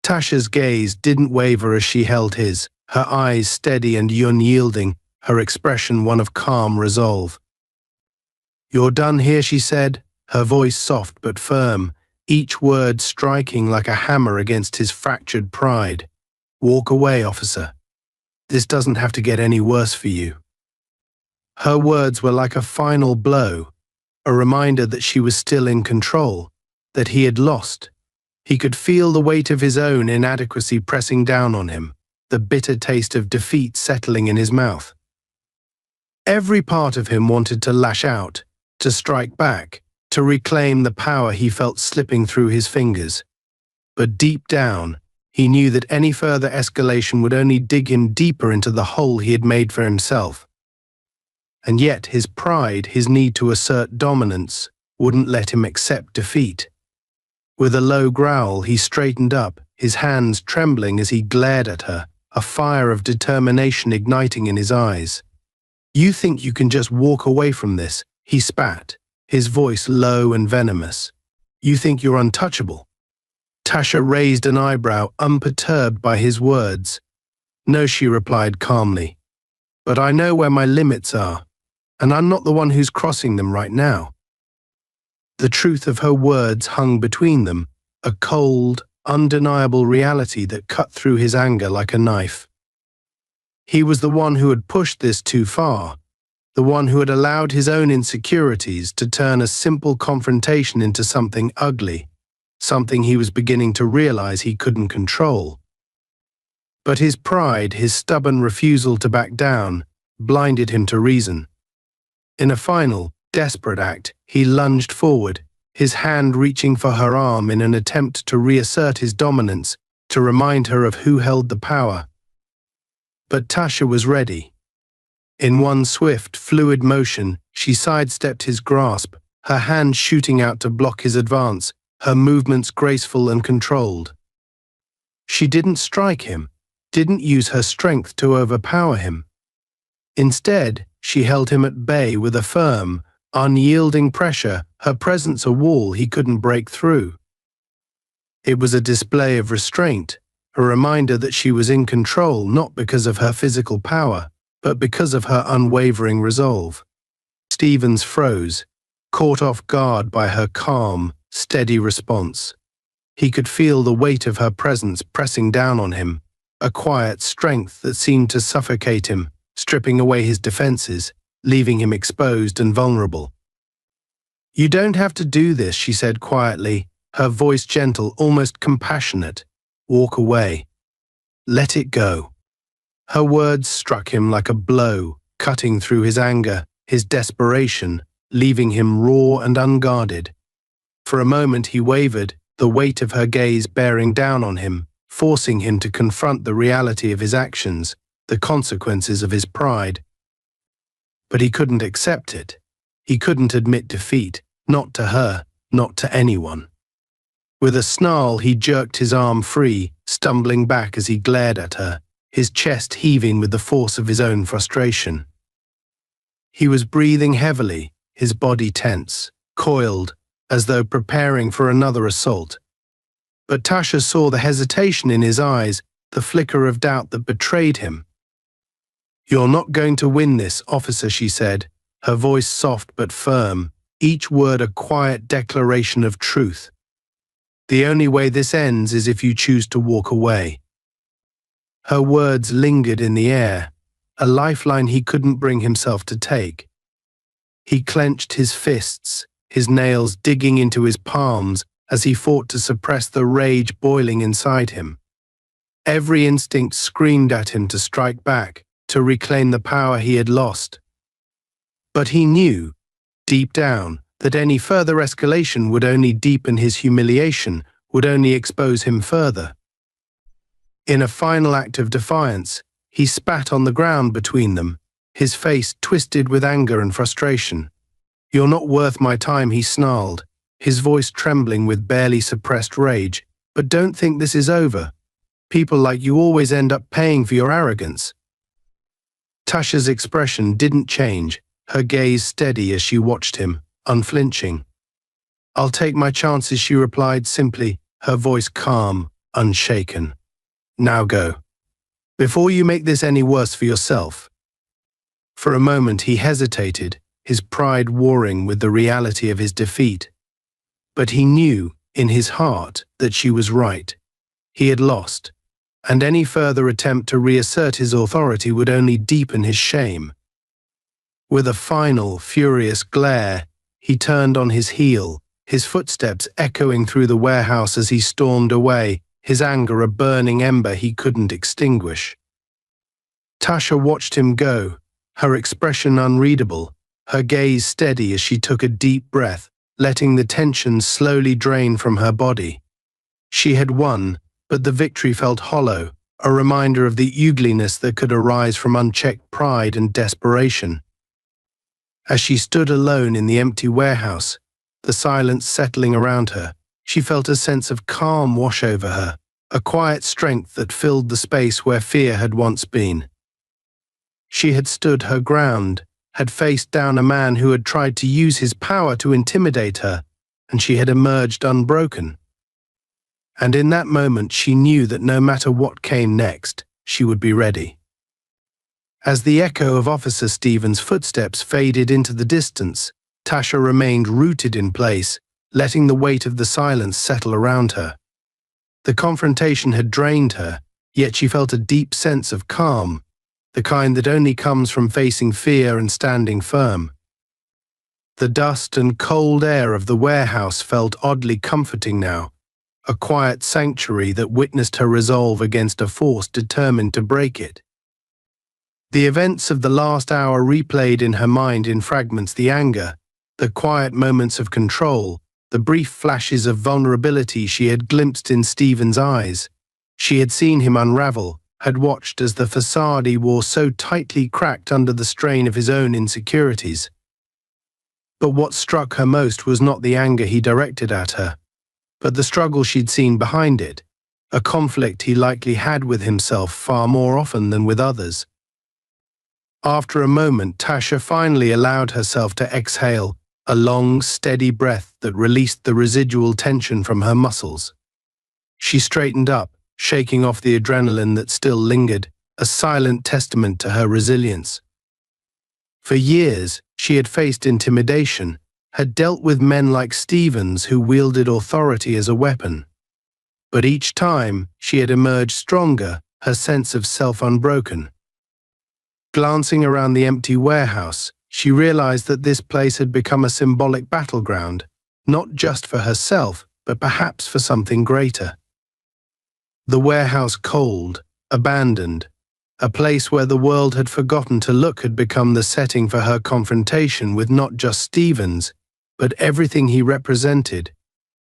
Tasha's gaze didn't waver as she held his, her eyes steady and unyielding, her expression one of calm resolve. "You're done here," she said, her voice soft but firm, each word striking like a hammer against his fractured pride. "Walk away, officer. This doesn't have to get any worse for you." Her words were like a final blow, a reminder that she was still in control, that he had lost. He could feel the weight of his own inadequacy pressing down on him, the bitter taste of defeat settling in his mouth. Every part of him wanted to lash out, to strike back, to reclaim the power he felt slipping through his fingers. But deep down, he knew that any further escalation would only dig him deeper into the hole he had made for himself. And yet his pride, his need to assert dominance, wouldn't let him accept defeat. With a low growl, he straightened up, his hands trembling as he glared at her, a fire of determination igniting in his eyes. "You think you can just walk away from this?" he spat, his voice low and venomous. "You think you're untouchable?" Tasha raised an eyebrow, unperturbed by his words. "No," she replied calmly. "But I know where my limits are, and I'm not the one who's crossing them right now." The truth of her words hung between them, a cold, undeniable reality that cut through his anger like a knife. He was the one who had pushed this too far, the one who had allowed his own insecurities to turn a simple confrontation into something ugly, something he was beginning to realize he couldn't control. But his pride, his stubborn refusal to back down, blinded him to reason. In a final, desperate act, he lunged forward, his hand reaching for her arm in an attempt to reassert his dominance, to remind her of who held the power. But Tasha was ready. In one swift, fluid motion, she sidestepped his grasp, her hand shooting out to block his advance, her movements graceful and controlled. She didn't strike him, didn't use her strength to overpower him. Instead, she held him at bay with a firm, unyielding pressure, her presence a wall he couldn't break through. It was a display of restraint, a reminder that she was in control not because of her physical power, but because of her unwavering resolve. Stevens froze, caught off guard by her calm, steady response. He could feel the weight of her presence pressing down on him, a quiet strength that seemed to suffocate him, stripping away his defenses, leaving him exposed and vulnerable. "You don't have to do this," she said quietly, her voice gentle, almost compassionate. "Walk away. Let it go." Her words struck him like a blow, cutting through his anger, his desperation, leaving him raw and unguarded. For a moment he wavered, the weight of her gaze bearing down on him, forcing him to confront the reality of his actions, the consequences of his pride. But he couldn't accept it. He couldn't admit defeat, not to her, not to anyone. With a snarl, he jerked his arm free, stumbling back as he glared at her, his chest heaving with the force of his own frustration. He was breathing heavily, his body tense, coiled, as though preparing for another assault. But Tasha saw the hesitation in his eyes, the flicker of doubt that betrayed him. "You're not going to win this, officer," she said, her voice soft but firm, each word a quiet declaration of truth. "The only way this ends is if you choose to walk away." Her words lingered in the air, a lifeline he couldn't bring himself to take. He clenched his fists, his nails digging into his palms as he fought to suppress the rage boiling inside him. Every instinct screamed at him to strike back, to reclaim the power he had lost. But he knew, deep down, that any further escalation would only deepen his humiliation, would only expose him further. In a final act of defiance, he spat on the ground between them, his face twisted with anger and frustration. "You're not worth my time," he snarled, his voice trembling with barely suppressed rage. "But don't think this is over. People like you always end up paying for your arrogance." Tasha's expression didn't change, her gaze steady as she watched him, unflinching. "I'll take my chances," she replied simply, her voice calm, unshaken. "Now go. Before you make this any worse for yourself." For a moment he hesitated, his pride warring with the reality of his defeat. But he knew, in his heart, that she was right. He had lost, and any further attempt to reassert his authority would only deepen his shame. With a final, furious glare, he turned on his heel, his footsteps echoing through the warehouse as he stormed away, his anger a burning ember he couldn't extinguish. Tasha watched him go, her expression unreadable, her gaze steady as she took a deep breath, letting the tension slowly drain from her body. She had won, but the victory felt hollow, a reminder of the ugliness that could arise from unchecked pride and desperation. As she stood alone in the empty warehouse, the silence settling around her, she felt a sense of calm wash over her, a quiet strength that filled the space where fear had once been. She had stood her ground, had faced down a man who had tried to use his power to intimidate her, and she had emerged unbroken. And in that moment she knew that no matter what came next, she would be ready. As the echo of Officer Stevens' footsteps faded into the distance, Tasha remained rooted in place, letting the weight of the silence settle around her. The confrontation had drained her, yet she felt a deep sense of calm, the kind that only comes from facing fear and standing firm. The dust and cold air of the warehouse felt oddly comforting now, a quiet sanctuary that witnessed her resolve against a force determined to break it. The events of the last hour replayed in her mind in fragments: the anger, the quiet moments of control, the brief flashes of vulnerability she had glimpsed in Stephen's eyes. She had seen him unravel, had watched as the facade he wore so tightly cracked under the strain of his own insecurities. But what struck her most was not the anger he directed at her, but the struggle she'd seen behind it, a conflict he likely had with himself far more often than with others. After a moment, Tasha finally allowed herself to exhale, a long, steady breath that released the residual tension from her muscles. She straightened up, shaking off the adrenaline that still lingered, a silent testament to her resilience. For years, she had faced intimidation, had dealt with men like Stevens who wielded authority as a weapon. But each time, she had emerged stronger, her sense of self unbroken. Glancing around the empty warehouse, she realized that this place had become a symbolic battleground, not just for herself, but perhaps for something greater. The warehouse, cold, abandoned, a place where the world had forgotten to look, had become the setting for her confrontation with not just Stevens, but everything he represented.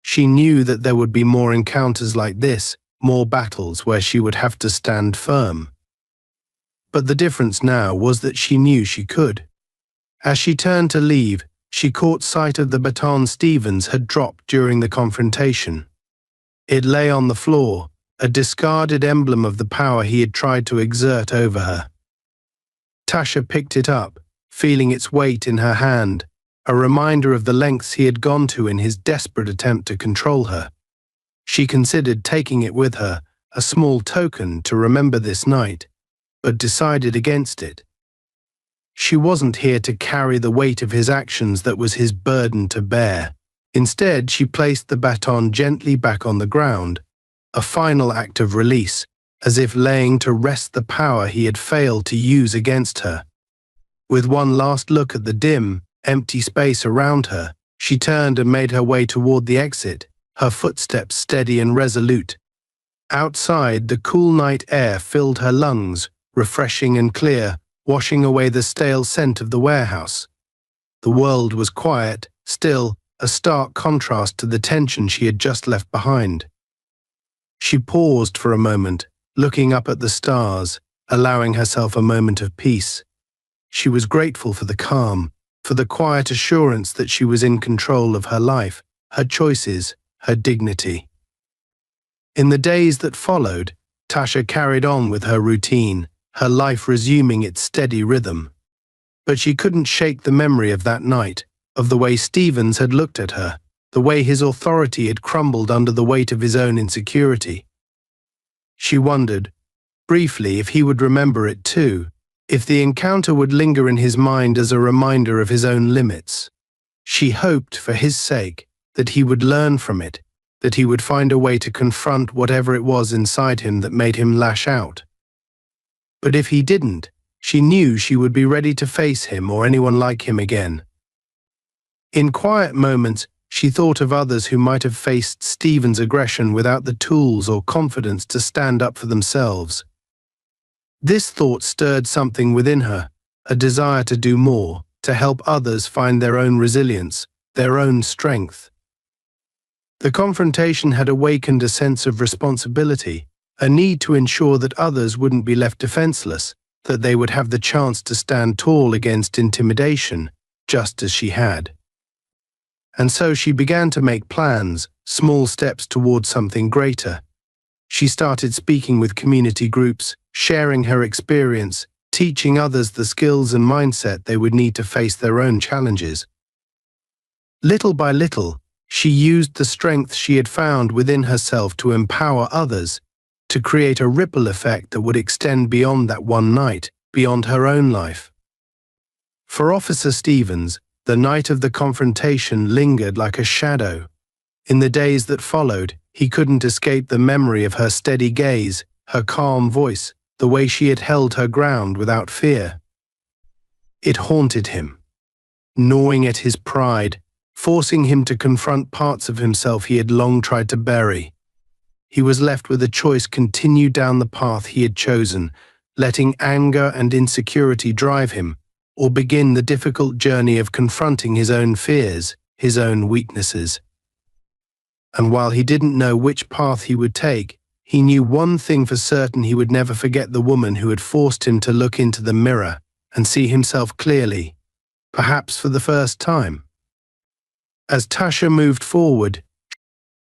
She knew that there would be more encounters like this, more battles where she would have to stand firm. But the difference now was that she knew she could. As she turned to leave, she caught sight of the baton Stevens had dropped during the confrontation. It lay on the floor, a discarded emblem of the power he had tried to exert over her. Tasha picked it up, feeling its weight in her hand, a reminder of the lengths he had gone to in his desperate attempt to control her. She considered taking it with her, a small token to remember this night, but decided against it. She wasn't here to carry the weight of his actions that was his burden to bear. Instead, she placed the baton gently back on the ground, a final act of release, as if laying to rest the power he had failed to use against her. With one last look at the dim, empty space around her, she turned and made her way toward the exit, her footsteps steady and resolute. Outside, the cool night air filled her lungs, refreshing and clear, washing away the stale scent of the warehouse. The world was quiet, still, a stark contrast to the tension she had just left behind. She paused for a moment, looking up at the stars, allowing herself a moment of peace. She was grateful for the calm, for the quiet assurance that she was in control of her life, her choices, her dignity. In the days that followed, Tasha carried on with her routine, her life resuming its steady rhythm. But she couldn't shake the memory of that night, of the way Stevens had looked at her, the way his authority had crumbled under the weight of his own insecurity. She wondered, briefly, if he would remember it too, if the encounter would linger in his mind as a reminder of his own limits. She hoped, for his sake, that he would learn from it, that he would find a way to confront whatever it was inside him that made him lash out. But if he didn't, she knew she would be ready to face him or anyone like him again. In quiet moments, she thought of others who might have faced Stevens' aggression without the tools or confidence to stand up for themselves. This thought stirred something within her, a desire to do more, to help others find their own resilience, their own strength. The confrontation had awakened a sense of responsibility, a need to ensure that others wouldn't be left defenseless, that they would have the chance to stand tall against intimidation, just as she had. And so she began to make plans, small steps towards something greater. She started speaking with community groups, sharing her experience, teaching others the skills and mindset they would need to face their own challenges. Little by little, she used the strength she had found within herself to empower others, to create a ripple effect that would extend beyond that one night, beyond her own life. For Officer Stevens, the night of the confrontation lingered like a shadow. In the days that followed, he couldn't escape the memory of her steady gaze, her calm voice, the way she had held her ground without fear. It haunted him, gnawing at his pride, forcing him to confront parts of himself he had long tried to bury. He was left with a choice: continue down the path he had chosen, letting anger and insecurity drive him, or begin the difficult journey of confronting his own fears, his own weaknesses. And while he didn't know which path he would take, he knew one thing for certain: he would never forget the woman who had forced him to look into the mirror and see himself clearly, perhaps for the first time. As Tasha moved forward,